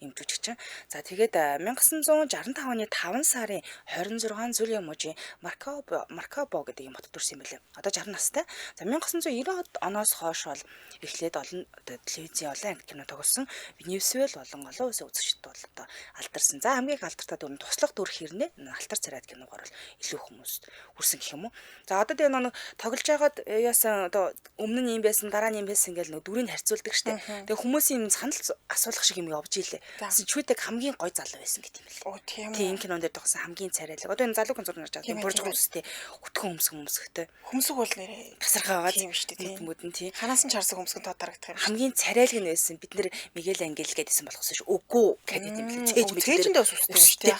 юм жүжигчин. За тэгээд 1965 оны 5 сарын 26 Зүрийн мужийн Маркабо гэдэг юм хотод төрсэн юм билээ. Одоо 60 настай. За 1990 оноос хойш бол эхлээд олон телевизийн олон анги кино тоглосон. Венесуэл болон олон улсын үзэгчид бол одоо алдарсан. За хамгийн их алдартай дүр нь туслах дүр хэрнээ алтар царайд киногоор бол илүү хүмүүст хүрсэн гэх юм уу. За одоо тэгээ нэг тоглож байгаад яасан одоо өмнө нь юм байсан дараа нь юм байсан ингээл нэг дүрийг харьцуулдаг штэ. Тэгээ хүмүүсийн юм санал асуулах шиг юм явж ийлээ. Тэгсэн Чүтэг хамгийн гой залуу байсан гэдэг юм лээ. Тийм тийм энэ кинонд дээр тогсон хамгийн царайлаг. Одоо энэ залуугийн зураг харж байгаа. Бурж хүмүүстэй өтгөн хөмсгтэй. Хөмсг бол нэрээ тасархаагаад тийм штэ тийм. Мөдөн тийм. Ханаас нь чарсан хөмсгөн тоо тарагдах юм. Хамгийн царайлаг нь байсан. Бид нэр Мигэл Ангел гэдсэн болохсон ш. Үгүй гэдэг юм лээ. Цээж цээжэндээ ус үстэй юм штэ.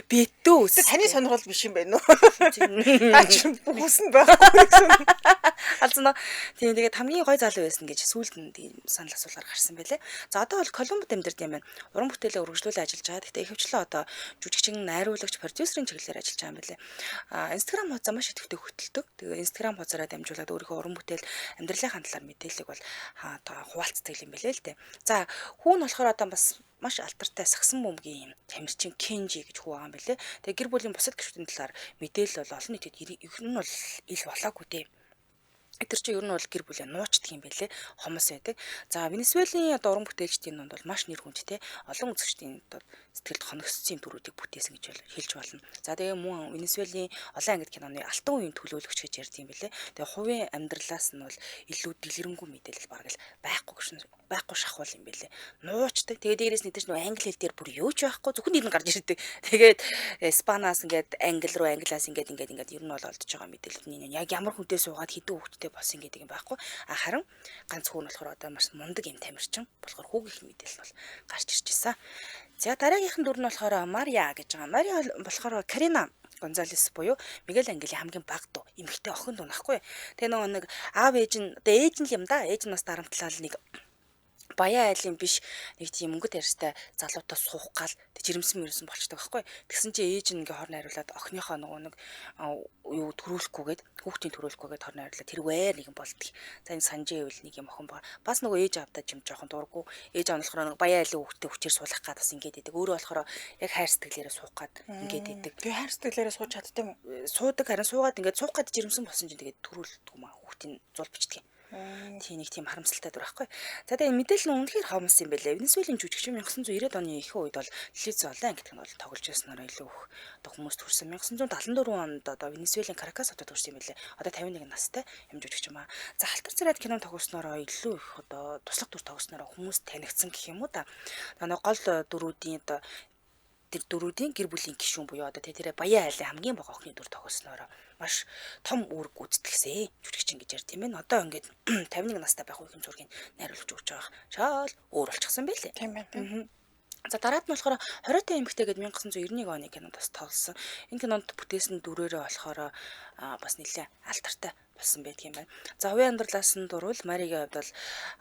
Битүү ус. Таны сонирхол биш юм байна уу? Аач бүхс нь байхгүй гэсэн. Алзнаа. Тийм тэгээд хамгийн гой залуу байсан гэж сүүлд нь тийм санал асуулгаар гарсан байлээ. За одоо бол Колумбд амьдарч юм байна. Уран бүтээлээ үргэлжлүүлэн ажиллаж байгаа. Гэхдээ ихэвчлэн одоо жүжигчин, найруулагч, продюсерийн чиглэлээр ажиллаж байгаа юм байлээ. Instagram хуудас маш идэвхтэй хөтэлдэг. Тэгээ Instagram хуудасаараа дамжуулаад өөрийнхөө уран бүтээл амьдралынхаа талаар мэдээлэл бол хуваалцдаг юм байлээ л дээ. За хүүн болохоор одоо бас маш алдартай сагсан бөмбөгийн юм тамирчин Кенжи гэж хүү байгаа юм байлээ. Тэгээ гэр бүлийн бусад гишүүдийн талаар мэдээлэл бол олон нийтэд ер нь бол ил болоогүй дээ. Тэр чинь ер нь бол гэр бүлээ нуучдаг юм байлээ. Хомос байдаг. За Венесуелийн одоо уран бүтээлчдийн донд бол маш нэр хүндтэй. Олон үзэгчдийн одоо сэтгэлд хоногсцын төрүүдийг бүтээсэн гэж хэлж болно. За тэгээ мөн Венесуелийн олон ангид киноны алтан үеийн төлөөлөгч гэж ярьд юм байлээ. Тэгээ хувийн амьдралаас нь бол илүү дэлгэрэнгүй мэдээлэл бараг л байхгүй шахвал юм байлээ. Нуучдаг. Тэгээ дээрээс нь тэр чинь англи хэл дээр бүр юу ч байхгүй зөвхөн нэг нь гарч ирдэг. Тэгээд Испаниас ингээд англи руу англиас ингээд ер нь бол олдож байгаа мэдээлэл нь яг ямар хүнтэй суугаад хэдэн хүүхдтэй болсон гэдэг юм байхгүй. Харин ганц хүүн болохоор одоо маш мундаг юм тамирчин болохоор хүүгийнх мэдээлэл бол гарч ирж байсан. За дараагийнх нь дүр нь болохоор Мария гэж байгаа. Мария болохоор Карина Гонзалес буюу Мигэл Ангелийн хамгийн баг дуу эмэгтэй охин дуу нахгүй. Тэгээ нөгөө нэг аав ээж нь одоо ээж нь юм да. Ээж нь бас дарамтлал нэг баян айлын биш нэг тийм өнгөт ярьстай залуутай суух гал жирэмсэн болчтой байхгүй. Тэгсэн чинь ээж нь ингээ хорн хариулаад охиныхоо нөгөө нэг юу төрүүлэхгүйгээд хүүхдийн төрүүлэхгүйгээд хорн хариулаад тэрвээр нэг юм болдгийг. За энэ санжээ үйл нэг юм охин байгаа. Бас нөгөө ээж авдаа жим жоохон дурггүй. Ээж авнахаар нэг баян айлын хүүхдээ хүчээр суулгах гад бас ингээд идэг. Өөрөө болохоор яг хайр сэтгэлээрээ суух гад ингээд идэг. Тэгээ хайр сэтгэлээрээ сууж чаддаг юм уу? Суудаг харин суугаад ингээд суух гад жирэмсэн болсон чинь тэгээд төрүүлдэг юм аа хүүхдийн зул бичдэг. Тийм нэг тийм харамсалтай дүр байхгүй. За тэгээ мэдээлэл нь үнэхээр хомс юм байлээ. Венесуелийн жүжигчин 1990 оны ихэнх үед бол телевиз олон ангид бол тоглож байснараа илүү их одоо хүмүүс төрсэн. 1974 онд одоо Венесуелийн Каракас хотод төрсэн юм байлээ. Одоо 51 настай юм жүжигчин маа. За алтар царайд кино тоглоснороо илүү их одоо туслах дүр тоглоснороо хүмүүс танигдсан гэх юм уу да. Одоо гол дөрүүдийн одоо тэр дөрүүдийн гэр бүлийн гишүүн буюу одоо тэрэ баян айлын хамгийн бага охины дүр тоглоснороо маш том үүрэг гүйцэтгсэн жүжигчин гэж ярьд юм байна. Одоо ингээд 51 настай байх үеийн зургийг найруулж өгч байгаа. Шал өөр болчихсон байлээ. Тийм байна. За дараад нь болохоор 20-тай эмэгтэй гэдэг 1991 оны кинонд бас тоглосон. Энэ кинонд бүтээсэн дүрээрээ болохоор бас нэлээд алдартай болсон байдаг юм байна. За хувийн амьдралаас нь дурвал Маригийн хувьд бол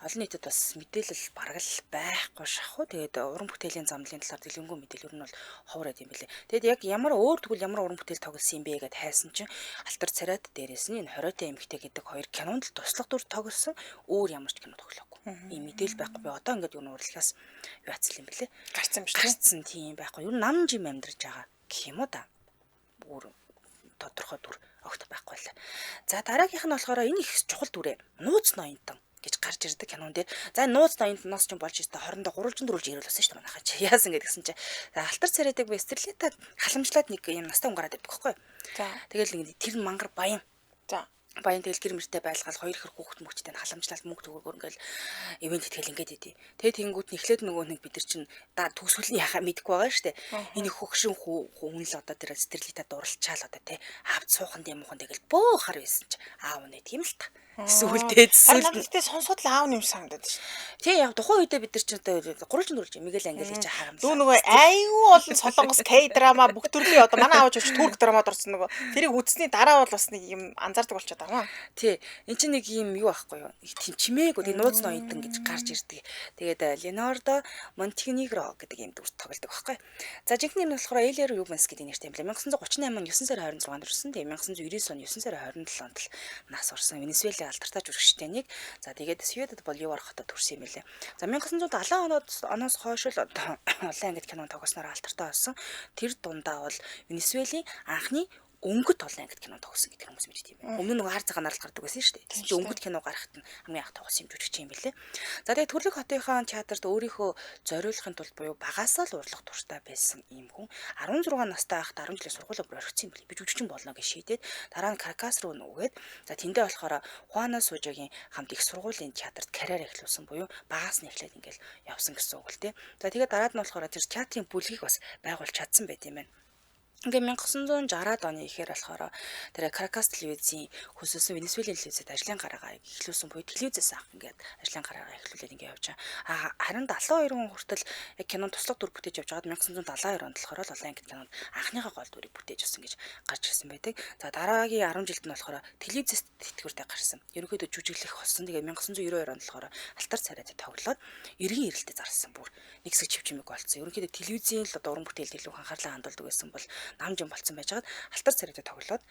олон нийтэд бас мэдээлэл бараг л байхгүй шахуу. Тэгээд уран бүтээлийн замлын талаар дэлгэнгүй мэдээлэл нь бол ховор байд юм билээ. Тэгэд яг ямар өөр тэгвэл ямар уран бүтээл тоглосон юм бэ гэд хайсан чинь алтар царайд дээрээс нь энэ 20-тай эмэгтэй гэдэг хоёр кинонд л туслах дүр тоглосон. Өөр ямар ч кино тоглоогүй. Ийм мэдээлэл байхгүй. Би одоо ингээд юу нуурлахаас юу ацл юм бэлээ. Гарцсан биш тийм тийм байхгүй. Юу нам жим амьдраж байгаа гэх юм уу да. Өөр тодорхой дүр огт байхгүй л. За дараагийнх нь болохоор энэ их чухал дүрээ. Нууц ноёнтон гэж гарч ирдэг кинон дээр. За нууц ноёнтноос ч болж өстой хоорондоо гурвалжин дөрвөлж ирүүлсэн шүү дээ манайхаа чи. Яасан гэдгсэн чи. Алтар царайдаг Вестерлитаг халамжлаад нэг юм настай хүн гараад ирдэг байхгүй. За тэгэл нэг тэр мангар баян. За баян тэгэл гэр мөртэй байлгаал хоёр хэр хүүхэд мөхчтэй халамжлал мөнгө төгөөр ингээл ивент итгэл ингээд идэв. Тэгээ тэнгуут нь эхлээд нөгөө нэг бид нар чинь төгсгөл нь яхаа мэдгүй байгаа штэ. Энэ хөгшин хүн л одоо тэр стерлита дурлчаал одоо те авд суухан дэм мухан тэгэл бөөхөр байсан чи аав нь тийм л та. Эсвэл Надад сонсоод л аав юм санагдаад шүү. тий яг тухайн үедээ бид нар ч одоо гурвалжин дөрвөлж Мигэл Ангелийг ч харамлаа. Дүү нөгөө айгүй олон солонгос К-драма бүх төрлийн одоо манай аавч турк драмад орсон нөгөө тэрийг үзсний дараа бол бас нэг юм анзаардаг болчиход байгаа юм. Тий эн чинь нэг юм юу аахгүй юу? Тийм чимээгүй тий нууц ноёдон гэж гарч ирдэг. Тэгээд Ленардо Монтенегро гэдэг юм дүр тоглодог байхгүй. За жинхэнэ юм нь болохоор Элер Рубенс гэдэг нэртэй юм лээ. 1938 он 9 сарын 26-нд ирсэн. Тэгээд 1999 он 9 сарын 27-нд л нас орсон. Венесуэлийн алдартай жүжигчтэй нэг. За тэгээд Сьюдад Боливар хотод төрсэн юм лээ. За 1970 оноос хойш л одоо олон ангид кинонд тогсноор алдартай болсон. Тэр дундаа бол Венесуэлийн анхны өнгөт олон ангид кино тогсон гэдэг хүмүүс мэддэг юм байна. Өмнө нь нөгөө хар цагаан нарал гардаг байсан шүү дээ. Тэгсэн чинь өнгөт кино гарахад нь хамгийн анх тогсон юм жүжигч юм билээ. За тэгээд Төрлөх хотынхаа театрт өөрийнхөө зориулахын тулд буюу багасаа л урлах дуртай байсан ийм хүн 16 настай байхад 10 жилийн сургуулиа бүр орхисон юм билээ. Би жүжигчин болно гэж шийдээд дараа нь Каракас руу нүгээд за тэндээ болохоор Хуана Сужагийн хамт их сургуулийн театрт карьер эхлүүлсэн буюу багаас нь эхлээд ингээл явсан гэсэн үг л дээ. За тэгээд дараад нь болохоор тэр театрын бүлгийг бас байгуулж чадсан байт юм байна. Ингээ 1960-аад оны ихээр болохоор тэр Каракас телевизийн хөсөөсөн Венесуэлийн телевизэд ажлын гараагаа эхлүүлсэн буюу телевизээс авах ингээд ажлын гараагаа эхлүүлээд ингээ явж байгаа. Харин 72 он хүртэл яг кинонд туслах дүр бүтээж явж байгаад 1972 онд болохоор л олон ангид кинонд анхныхаа гол дүрийг бүтээж авсан гэж гарч ирсэн байдаг. За дараагийн 10 жилд нь болохоор телевизэс тэтгэвртэй гарсан. Ерөнхийдөө жүжиглэх болсон. Тэгээ 1992 онд болохоор Алтар царайд тоглоод эргэн ирэлтэд зарласан бүр нэг хэсэг чивчмэг болцсон. Ерөнхийдөө телевизийн л одоо уран бүтээлд илүү анхаарлаа хандуулдаг байсан бол намжин болцсон байжгаад Алтар царайд тоглоод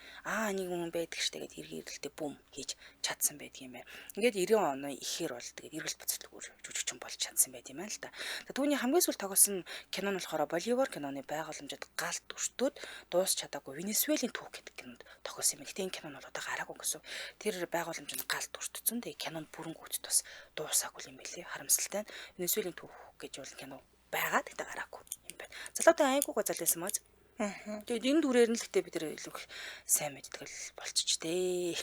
нэг хүн байдаг ш тэгээд эргэн ирэлтэд бүм хийж чадсан байдгийм бай. Ингээд 90 оны ихээр бол тэгээд эргэлт буцалтгүйгээр жүжигчин болж чадсан байт юм байна л да. Түүний хамгийн сүүл тоглосон кино нь болохоор Боливар киноны байгууламжид галт өртөөд дуусч чадаагүй Венесуэлийн түүх гэдэг кинонд тоглосон юм. Гэтэ энэ кино нь одоо гараагүй гэсэн. Тэр байгууламжид галт өртсөн. Тэгээд кинонд бүрэн гүйцэд бас дуусаагүй юм билий. Харамсалтай нь Венесуэлийн түүх гэж бол кино байгаад гэдэг гараагүй юм байна. Залуутай айгуугаа залуусан маа. Тэгээд энэ дүрээр нь л гэтээ бид нэр илүү сайн мэддэг л болчих дээ.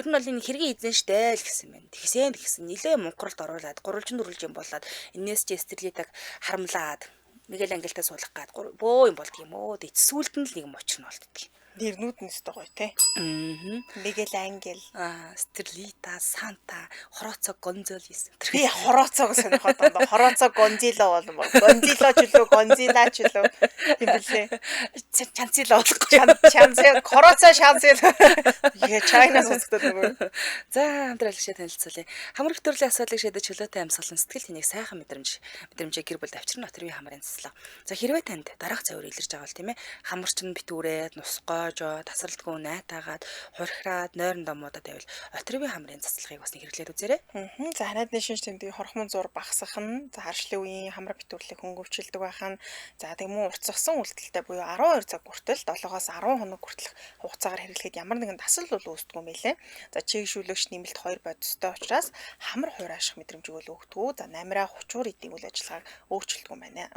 Ер нь бол энэ хэргийн эзэн штэ л гэсэн юм. Тэгсэн нилээ мунхралд оруулаад гурвалжин дүрлж юм болоод энэс ч Эстерлитаг харамлаад Мигэл Ангелтай суулгах гад бөө юм болдг юм өө. Эцсүүлд нь л нэг юм очрно болдг. Нэрнүүд нь өстой гоё те. Мигэл Ангел, Стерлита, Санта, Хороцо Гонзалес. Би Хороцог сонирхоод байна. Хороцо Гонзило бол Гонзило ч үлээ, Гонзила ч үлээ. Тийм билээ. Чанцил болохгүй. Чанцил, Хороцо шанцил. Яа Чайнаас үздэг нөгөө. За хамтрал шээ танилцуулъя. Хамрах төрлийн асуудлыг шийдэж чөлөөтэй амьсгалан сэтгэл хэнийг сайхан мэдрэмжээ гэр бүл авчирна Отрывын хамрын цэцлэг. За хэрвээ танд дараах завар илэрж байгаа бол тийм ээ хамарч нь битүүрээд нусгоожоо тасралтгүй найтаагаад хурхираад нойрон домуудад байвал Отрывын хамрын цэцлэгийг бас нэг хэрэглээд үзээрэй. За хараадны шинж тэмдгийн хорхмон зур багасгах нь за харшлын үеийн хамраа битүүрлийг хөнгөвчлөдөг байх нь за тэгмүү уртсгсан үйлдэлтэй буюу 12 цаг хүртэл 7-оос 10 хоног хүртэлх хугацаагаар хэрэглэхэд ямар нэгэн дасал бол үүсдэг юм байлээ. За чийгшүүлэгч нэмэлт 2 бодистой учраас хамар хурааших мэдрэмжийг л өгдөг. За намраа хучуур эдийн үйл ажиллагааг өөрчилдөг юм байна.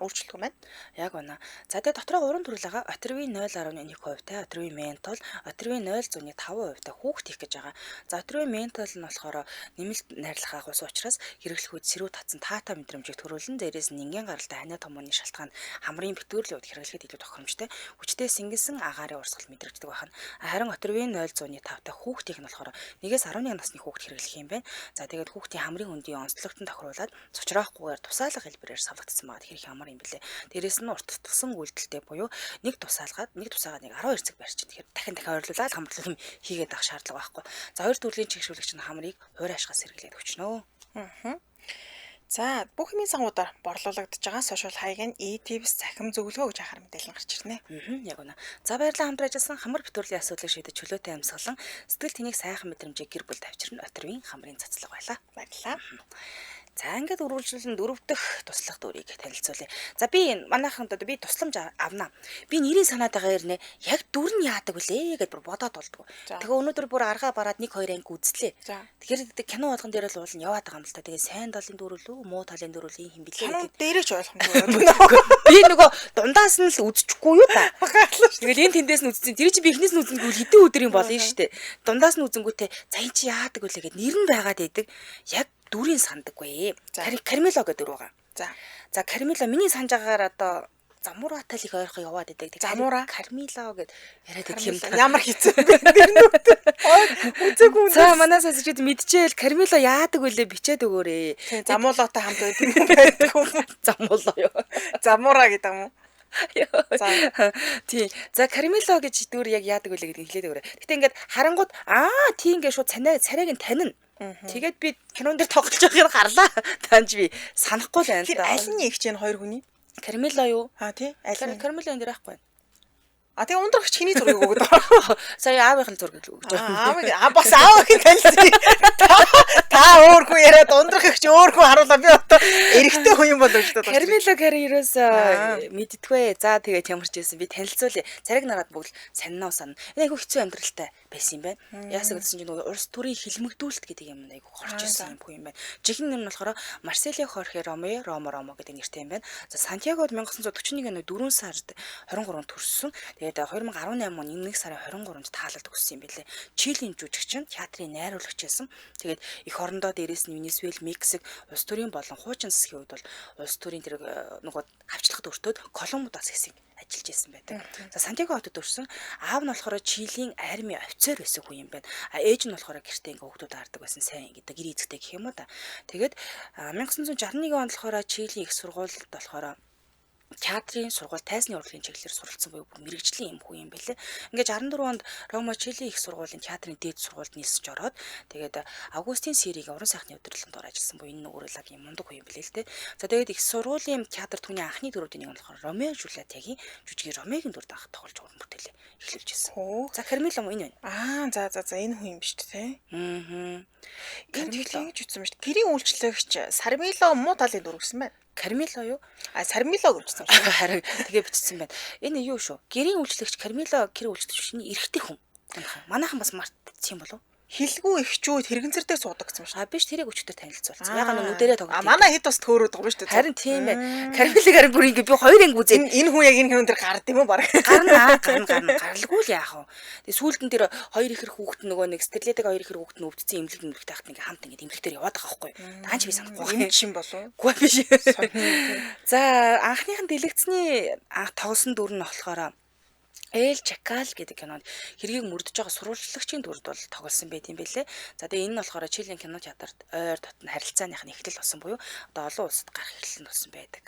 Яг байна. За тэгээ дотроо уран төрөл байгаа Отрывын 0.1% та Отрывын ментол, Отрывын 0.5% та хүүхд хийх гэж байгаа. За Отрывын ментол нь болохоор нэмэлт найрлах агуулс учраас хэрэглэх үед сэрүү татсан таата мэдрэмжийг төрүүлэн дээрээс нь ингийн гаралтай ханиа томооны шалтгаанд хамрын битүүрлүүд хэрэглэхэд илүү тохиромжтой. Хүчтэй сингэлсэн агаарын урсгал мэдрэгддэг байна. Харин Отрывын 0.5 та хүүхд хийх нь болохоор 1-11 насны хүүхд хэрэглэх юм байна. За тэгээд хүүхдийн хамрын хөндийн онцлогтон тохируулаад цочроохгүйгээр тусаалах хэлбэрээр савлагдсан байгаа хэрэг ямар юм бэлээ. Дээрээс нь уртдсан үйлдэлтэй буюу нэг тусаагаад 12 цаг барьчих. Тэгэхээр дахин ойрлуулаад хамрлал хийгээд авах шаардлага байхгүй. За хоёр төрлийн чигшүүлэгч нь хамрыг хураашгаас сэргийлээд өчнөө. За бүх юмын сангуудаар борлуулагдж байгаа social high-ын e-tips цахим зөвлөгөө гэж ахаар мэдээлэл гарч ирнэ. Яг үнэ. За баярлалаа хамт ажилласан хамар битүүрлийн асуудлыг шийдэж чөлөөтэй амьсгалан сэтгэл тэнэг сайхан мэдрэмжийг гэр бүлд авчирна Отрывын хамрын цацлаг байлаа. Баярлалаа. За ингээд үргэлжлүүлэн 4 дахь туслах дүрийг танилцуулъя. За би манайханд би тусламж авнаа. Би нэрийн санаад байгаа хэрнээ яг дүр нь яадаг вүлээ гэдээ бүр бодоод болдгоо. Тэгээ өнөөдөр бүр аргаа бараад 1-2 анги үзлээ. Тэгэхээр кино болгон дээр л уулна яваад байгаа юм л та. Тэгээ сайн талын дүр лөө, муу талын дүр лөө юм билээ гэдэг. Дээрээ ч ойлгомжтой. Би нөгөө дундаас нь л үзчихгүй юу та. Тэгэл энэ тэндээс нь үзсэн. Тэр чинь би эхнээс нь үзэнгүй хэдэн өдрийн болно шүү дээ. Дундаас нь үзэнгүүтээ за эн чи яадаг вүлээ гэд нэр нь байгаад идэг. Яг дүрийн сандаггүй. Кармело гэдэг дүр байгаа. За Кармело миний санаж байгаагаар одоо замуур аталыг ойрхон яваад идэг. Замуура? Кармило гэд яриад идэх юм. Ямар хэцүү бэ тэр нүгт. Үзээгүй юм. За манаас сонсогчид мэдчихээл Кармило яадаг вүлээ бичээд өгөөрэй. Тийм замуулаатай хамт байдаг юм. Замуулаа юу. Замуура гэдэг юм уу? За. Тий. За Кармило гэж дүүр яг яадаг вүлээ гэдгийг хэлээд өгөөрэй. Гэтэ ингээд харангууд тий ингээд шууд царайг нь танина. Тэгээд би кинон дээр тоглож байгааг харлаа. Таанч би санахгүй л байна Тэр да. аль нь ихж энэ хоёр хүний? Кармило юу? Тий. Аль нь? Кармило энэ дээр байхгүй. Тэгээ ундрагч чиний зургийг өгöd байгаа. Сая аавынхын зургийг өгч байгаа. Бас аавын танилцсан. Та өөрхөн яриад ундрагч өөрхөн харуулаа би одоо эрэгтэй хүн юм болов шүү дээ. Кармило ерөөсөө мэддэггүй. За тэгээд ямарч байсан би танилцуулъя. Цариг нараад бүгд саннаа санана. Энэ айгүй хэцүү амьдралтай байсан юм байна. Яасаг гэсэн чинь нөгөө улс төрийн хилмигдүүлэлт гэдэг юм айгүй хорч ирсэн юм хүн юм байна. Жихэнэ нэр нь болохоор Марселио Хорхе Ромо гэдэг нэртэй юм байна. За Сантьягод 1941 оны 4 сард 23-нд төрсөн. Тэгээд 2018 оны 1 сарын 23-нд таалалд өгсөн юм билээ. Чилийн жүжигчин, театрын найруулагч байсан. Тэгээд эх орондоо дээрээс нь Венесуэл, Мексик улс төрийн болон хуучин засгийн үед бол улс төрийн тэр нөгөө хавчлагад өртөөд Колумбудаас хэсэг ажиллаж байсан байдаг. За Сантьяго хотод төрсэн. Аав нь болохоор Чилийн арми офицер байсан хүн юм байна. Ээж нь болохоор гэртээ ингээ хүүхдүүд аардаг байсан сайн гэдэг гэр эзэгтэй гэх юм уу та. Тэгээд 1961 онд болохоор Чилийн их сургуульд болохоор театрын сургууль тайзны урлагийн чиглэлээр суралцсан буюу мэрэгжлийн юм хүн юм байлээ. Ингээд 64 онд Рома Чили их сургуулийн театрын дээд сургуульд нийсэж ороод тэгээд Августин Сирийг уран сайхны удирдлагын дор ажилласан буюу энэ өөрөлдгийн мундаг хүн юм билээ л дээ. За тэгээд их сургуулийн театр түүний анхны дөрүүдийн нэг нь болохоор Ромео Жулиатагийн жүжигийн Ромеогийн дүрд анх тоглож уран бүтээлээ эхлүүлж ирсэн. За Кармило мөн энэ байна. За энэ хүн юм биш үү те. Энэ Кармило гэж үтсэн шүү дээ. Гэрийн үйлчлэгч Сармило муу талын дүр гэсэн байна. Кармило юу? Сармило гэж үтсэн. Харин тэгээ бичсэн байна. Энэ юу шүү? Гэрийн үйлчлэгч Кармило гэр үйлчлэгч нь эрэгтэй хүн. Манайхан бас мартчихсан болов. Хилгүй ихчүүд хэрэгэнцэртэй суудаг гэсэн юм шүү. Биш тэрийг өчтөр танилцуулсан. Ягаад нь нүдэрээ тоглож. Манай хэд бас төөрөөд байгаа шүү дээ. Харин тийм ээ. Кармилогаар бүр ингэ би хоёр анги үзээд энэ хүн яг энэ хүн дээр гард юм уу баг. Гарна гаралгүй л яах вэ. Тэгээ сүүлдэн тэр хоёр ихэр хүүхэд нөгөө нэг Стерлетэг хоёр ихэр хүүхэд нь өвдсөн имлэг нэмрэх тахт ингээ хамт ингээ имлэгтэр яваад байгаа байхгүй. Таач би санахгүй. Энэ шин болов. Гүй биш. За анхныхан дэлгэцний тоглосон дүр нь болохоор Эл Чакал гэдэг кинонд хэргийг мөрдөж байгаа сурвалжлагчийн дүрд бол тоглосон байт юм бэлээ. За тэгээ энэ нь болохоор Чилийн кино театрт ойр дотн харилцааных нь эхлэл болсон буюу одоо олон улсад гарах эхлэл нь болсон байдаг.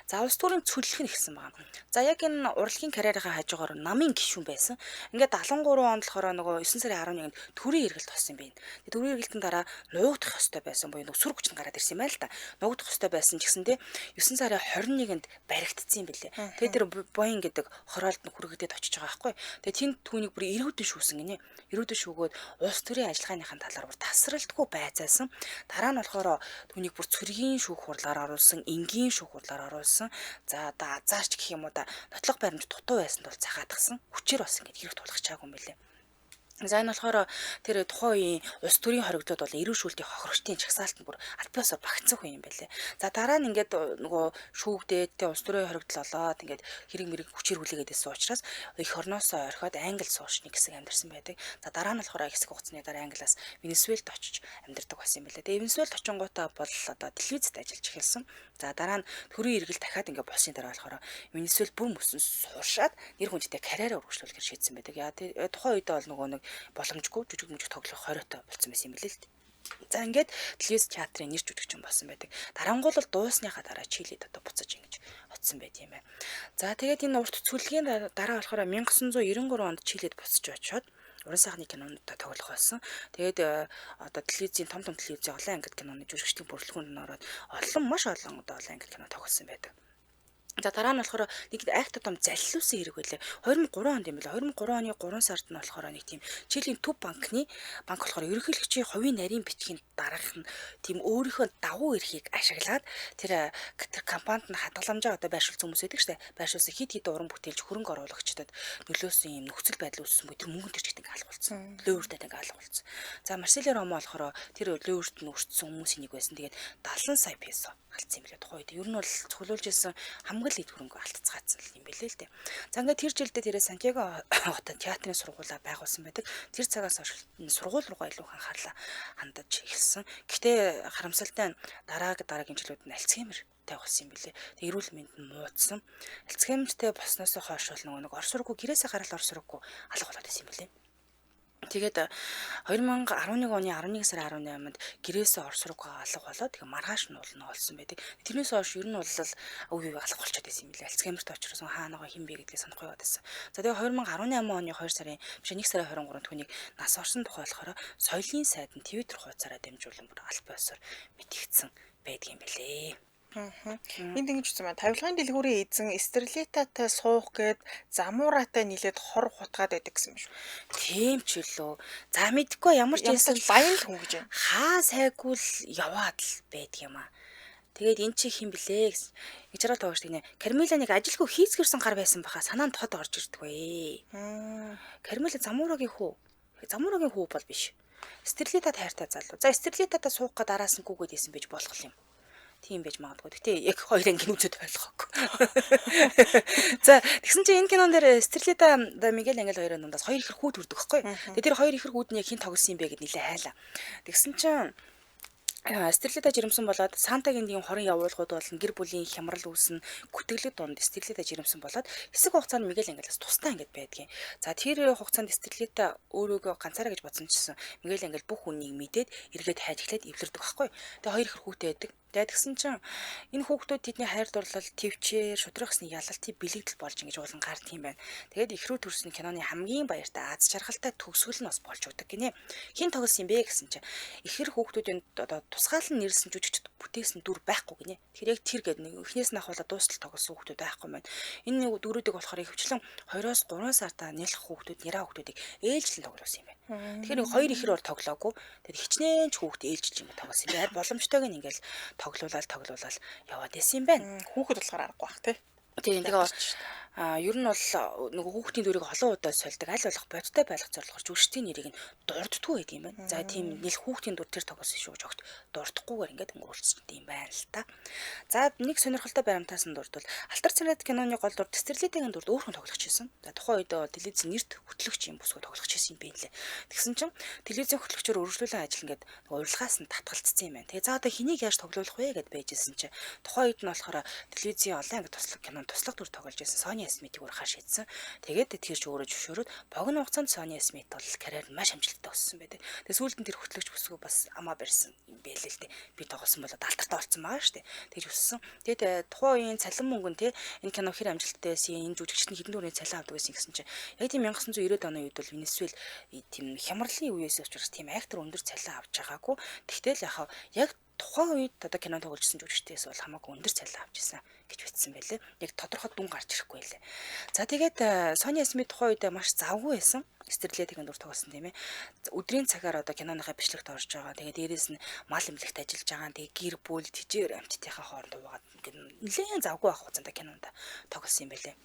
За улс төрийн цөллөх нь ихсэн байгаа. За яг энэ урлагийн карьерийнхаа хажуугаар намын гишүүн байсан. Ингээд 73 онд болохоор нөгөө 9 сарын 11-нд төрийн эргэлт болсон юм байна. Тэгээ төрийн эргэлтийн дараа нуугдах ёстой байсан буюу нөгөө сүр хүч нь гараад ирсэн юм байл та. Нуугдах ёстой байсан ч гэсэндээ 9 сарын 21-нд баригдсан юм бэлээ. Тэгээ тэр Боин гэдэг хороолд нь хүрэгдээд очиж байгаа байхгүй. Тэгээ тэнд түүнийг бүр эргүүдэн шүүсэн гинэ. Эргүүдэн шүүгөөд улс төрийн ажиллагааныхаа талаар бүр тасралтгүй байцаасан. Дараа нь болохоор түүнийг бүр цэргийн шүүх хурлаар оруулсан, энгийн шүүх хурлаар оруулсан. За одоо азаарч гэх юм уу да нотлох баримт дутуу байсанд бол цагаатгсан. Хүчээр бас ингэ хэрэг тулах чаагүй юм билээ. За энэ болохоор тэр тухайн үеийн улс төрийн хоригдлууд бол эрүү шүүлтийн хохирогчдын чагсаалт нь бүр аль биесээр багцсан хүн юм байлээ. За дараа нь ингээд нөгөө шүүгдээд тэ улс төрийн хоригдл олоод ингээд хэрэг мэрэг хүчээр хүлээгээд байсан учраас их орноосоо орхиод Англи суушны хэсэг амьдарсан байдаг. За дараа нь болохоор хэсэг хугацааны дараа Англиас Венесуэлд очиж амьдардаг байсан юм байлээ. Тэгээ Венесуэлд очингуудаа бол одоо телевизэд ажиллаж эхэлсэн. За дараа нь төрийн эргэл дахиад ингээд босны дараа болохоор Венесуэл бүр мөсөн сууршаад нэр хүндтэй карьераа өргөжлүүлэхээр шийдсэн байдаг. Яа тухайн үедээ бол нөгөө нэг боломжгүй жүжиг мүжиг тоглох хориотой болсон байсан юм билээ л дээ. За ингээд телевиз театрын нэр жүжигчин болсон байдаг. Дарангуул дуусныхаа дараа Чилид одоо буцаж ингэж очсон байт юм байна. За тэгээд энэ урт цөлгийн дараа болохоор 1993 онд Чилид буцаж очиод уран сайхны кинонууд тоглох болсон. Тэгээд одоо телевизийн том телевизийн олон ангид киноны жүжигчдийн бүрэлдэхүүнд ороод маш олон одоо олон ангид кино тоглосон байдаг. За дараа нь болохоор нэг акт том заллиулсан хэрэг байлаа. 2003 онд юм байна. 2003 оны 3 сард нь болохоор нэг тийм Чилийн төв банк болохоор ерөнхийлөгчийн хувийн нарийн бичгийн дараах нь тийм өөрийнхөө давуу эрхийг ашиглаад тэр компанид нь хадгаламжаа одоо байршуулсан хүмүүс байдаг штэ. Байршуулсан хид уран бүтээлч хөрөнгө оруулагчдад нөлөөсөн юм нөхцөл байдал үүссэн буюу тэр мөнгөн төрчтэй ингээ алгуулсан. Лөөвөртэй ингээ алгуулсан. За Марселио Ромо болохоор тэр лөөвөрт нь өртсөн хүмүүсийн нэг байсан. Тэгээд 70 сая песо алдсан юм билээ тухайн үед. Ер нь бол цуглуулж ирсэн хамгаал ид хөрөнгө алдцгаацсан юм билээ л дээ. За ингээд тэр жилдээ тэрэ Сантьяго хотод театрын сургуулаа байгуулсан байдаг. Тэр цагаас хойш сургууль руугаа илүү анхаарлаа хандаж эхэлсэн. Гэхдээ харамсалтай нь дараагийн жилүүд нь альцгеймер амьтдтай болсон юм билээ. Тэг эрүүл мэнд нь муудсан. Альцгеймертэй болсноос хойш бол нэг орс руугүй гэрээсээ гараад орс руугүй алга болоод байсан юм билээ. Тэгээд 2011 оны 11 сарын 18-нд гэрээсээ орс руугаа алга болоод тэгээ маргааш нь олсон байдаг. Тэрнээс хойш ер нь бол үе алга болчиход байсан юм билээ. Альцгеймерт очросон хаанагаа хин бэ гэдгийг санахгүй байсан. За тэгээ 2018 оны 2 сарын биш 1 сарын 23-нд түүнийг нас орсон тухай болохоор соёлын сайд нь Twitter хуудасаараа дамжуулан бүр аль байсаар мэдгдсэн байдаг юм билээ. Энд ингэж үсэн байна. Тавилгын дэлгүүрийн эзэн Стерлитатай суух гээд замууратай нийлээд хор хутгаад байдаг гэсэн юм шүү. Тийм ч үлээ. За мэдгүй ямар ч юмсан баян л хүн гэж байна. хаа сайгүй л яваад л байдаг юм аа. Тэгээд эн чи хин блэ гэсэн. Гэж хараад байгаа шүү дээ. Кармила нэг ажилгүй хийцгэрсэн гар байсан баха санаанд тод орж ирдэг вэ. Кармила замуурагийн хүү. Замуурагийн хүү бол биш. Стерлита тайртай залуу. За Стерлитатай суух гээд араас нь гүгээд исэн байж болох юм. Тийм байж магадгүй. Гэтэ яг хоёр ангийн үзэд ойлгоогүй. За тэгсэн чинь энэ кинон дээр Стерлита Мигель Ангел хоёрын дундаас хоёр ихэр хүүд үрдэг байхгүй. Тэгээ тэр хоёр ихэр хүүд нь яг хин тоглосон юм бэ гэд нилээ хайлаа. Тэгсэн чинь Стерлита жирэмсэн болоод Сантагийн хорон явуулгууд болон гэр бүлийн хямрал үүснэ гүтгэлэг донд Стерлита жирэмсэн болоод хэсэг хугацаанд Мигель Ангелаас тусдаа ингэж байдгийн. За тэр хугацаанд Стерлита өөрөөгөө ганцаараа гэж бодсон чсэн Мигель Ангел бүх хүнийг мэдээд эргээд хайж эхлээд эвлэрдэг байхгүй. Тэгээ хоёр ихэр хүүтэй байдаг. Тэгсэн чинь энэ хүүхдүүд тэдний хайр дурлал, твчээр, шудрагсны ялалтыг бэлэгдэл болж ингэж уулан гард юм байна. Тэгээд ихрүү төрсөн киноны хамгийн баяртай аз жаргалтай төгсгөл нь бас болж өгдөг гинэ. Хин тоглосон юм бэ гэсэн чинь ихэр хүүхдүүдийн одоо тусгаалan нэрлсэн жүжигчд бүтээсэн дүр байхгүй гинэ. Тэгэхээр яг тэр гээд нэг эхнээс нь ахуулаад дуустал тоглосон хүүхдүүд байхгүй маань. Энэ нэг дөрүүдийг болохоор ихэвчлэн 2-оос 3 сартаа нялх хүүхдүүд, няраа хүүхдүүдийг ээлжлэн тоглосон юм байна. Тэгэхээр нэг хоёр ихэр бол тоглоогүй. Тэгээд хичнээн ч хүүхд ээлжилж юм тоглосон юм байна. Боломжтойг нь ингээл тоглуулаад яваад исэн юм байна. Хүүхэд болохоор аргагүй бах тий. Тийм тэгээ ер нь бол нөгөө хүүхдийн дүрийг олон удаа сольдог аль болох бодтой байлгах зорилгоор жүжигчдийн нэрийг нь дурддгүй байдаг юм байна. За тийм нэл хүүхдийн дүр тэр тоглосон шүү гэж огт дурдахгүйгээр ингээд өнгөрүүлсэн юм байна л та. За нэг сонирхолтой баримтаас нь дурдвал Алтар царайд киноны гол дур Стерлитагийн дурд өөрхөн тоглож ирсэн. За тухайн үед телевизэн нэрт хөтлөгч юм бүсгүй тоглож ирсэн юм байна лээ. Тэгсэн чинь телевизэн хөтлөгчөөр үргэлжлүүлэн ажил ингээд урилгаас нь татгалцсан юм байна. Тэгээ за одоо хэнийг яаж тоглуулах вэ гэд байжсэн чинь тухайн үед нь болохоор телевизийн олон анги туслах кино туслах дүр тоглож байсан Сони Смитийг өөр хаш хийсэн. Тэгээд тэр ч өөрөө зөвшөөрөөд богино хугацаанд Сони Смит бол карьер маш амжилттай өссөн байдаг. Тэгээд сүүлд нь тэр хөтлөгч бүсгүй бас амаа барьсан юм байлээ л дээ. Би тоглосон болоод алтартаа олцсон байгаа шүү дээ. Тэгж өссөн. Тэгээд тухайн үеийн цалин мөнгөн те энэ кино хэр амжилттай байсан, энэ жүжигчд нь хэдэн дөрвийн цалин авдаг байсан гэсэн чинь яг тийм 1990-ад оны үед бол Венесуэл тийм хямралын үеэс учраас тийм актер өндөр цалин авч байгаагүй. Тэгтэл яг тухайн үед одоо кино тогложсэн жүжигчдээс бол хамаагүй өндөр цалин авч ирсэн гэж бичсэн байлээ. Яг тодорхой дүн гарч ирэхгүй лээ. За тэгээд Сони Смит тухайн үед маш завгүй байсан. Стерлитагийн дүр тоглосон тийм ээ. Өдрийн цагаар одоо киноныхаа бичлэгт орж байгаа. Тэгээд дээрээс нь мал эмнэлэгт ажиллаж байгаа. Тэгээд гэр бүл тижээр амьтдынхаа хооронд уугаад ингээд нэлээд завгүй байх хугацаанд кинонд тоглосон юм байлээ.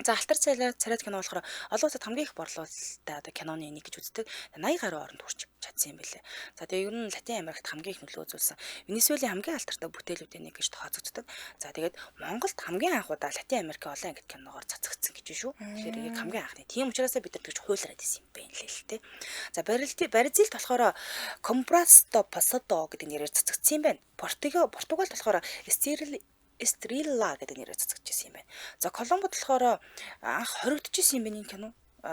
За Алтар царайд кино болохоор олон улсад хамгийн их борлуулалттай одоо киноны нэг гэж үздэг 80 гаруй оронд хүрч чадсан юм байлээ. За тэгээ ер нь Латин Америкт хамгийн их нөлөө үзүүлсэн Венесуэлийн хамгийн алтартай бүтээлүүдийн нэг гэж тооцогддог. За тэгээд Монголд хамгийн анх удаа Латин Америкийн олон ангид киногоор цацагдсан гэж шүү. Тэгэхээр яг хамгийн анхны. Тийм учраас бид нар тэгж хуйлраад исэн юм байна лээ л те. За Бразилд болохоор Comprasto Passado гэдэг нэрээр цацагдсан юм байна. Португалд болохоор Estrela гэдэг нэрээр цацагдчихсан юм байна. За Колумбод болохоор анх хоригдчихсан юм байна энэ кино.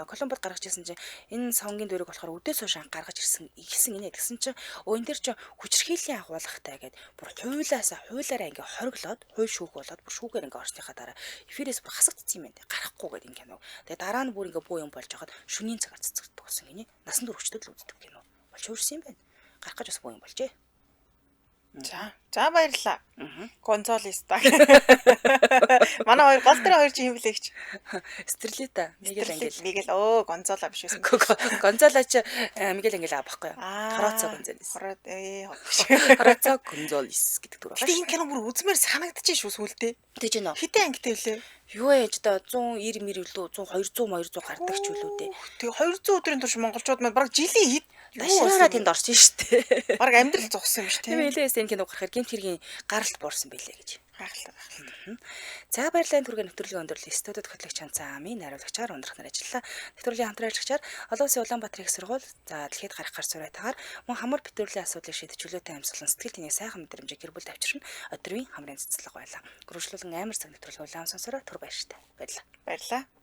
Колумбод гаргаж ирсэн чинь энэ сонгийн дүрийг болохоор өдөөс хойш гаргаж ирсэн инээ гэсэн чинь энэ дэр чинь хүчирхийллийн агуулгатай гэдэг бүр хуулаараа ингээ хориглоод хууль шүүх болоод бүр шүүгээр ингээ орсныхаа дараа эфирээс бүр хасагдсан юм байна. Гарахгүй гэдэг энэ кино. Тэгээ дараа нь бүр ингээ буу юм болж хахад шөнийн цагаар цацагддаг болсон гинэ. Насан турш өчтөд л үздэг кино. Болж хөрсөн юм байна. Гарах гэж бас буу юм болжээ. За баярлаа. Гонзалес та. Манай хоёр гол дээр хоёр чи юм блэ гэж. Стерлита, Мигель Ангел. Мигель Гонзала биш байсан. Гонзала ч Мигель Ангел аахгүй юу? Хорооцоо Гонзалес. Хорооцоо Гонзалес гэдэг дүр байна. Тэгээ энэ кино бүр үзмээр санагдчих шүү сүултээ. Тэгэж нөө. Хитэн ангитай үлээ. Юу ээж да 190 мөрөлөө 100 200 гардаг ч үлээ дээ. Тэгээ 200 өдрийн турш монголчууд маань баг жилийн хит дашраараа тэнд орсон шүү дээ. Баг амьдрал зогссон юм шүү дээ. Тийм элээс энэ кино гарахаар гэмт хэргийн гаралт буурсан байлээ гэж. Гайхалтай. байна. За баярлалаа түргэн нэвтрүүлгийн өндөрлөл студид хөтлөгч Цаамын найруулагчаар өндрөх нар ажиллаа. Нэвтрүүлгийн хамтран ажиллагчаар Олон улсын Улаанбаатар их сургууль за дэлхийд гарах гар суурайтаагаар мөн хамар битүүрлийн асуудлыг шийдэж чөлөөтэй амьсгалан сэтгэл тэнэг сайхан мэдрэмжийг гэр бүл авчирна. Өдрийн хамрын цэцлэг байлаа. Гөрвжлүүлэн амар цаг нэвтрүүлэг улаан сонсороо түр баяртай. Баярлалаа. Баярлалаа.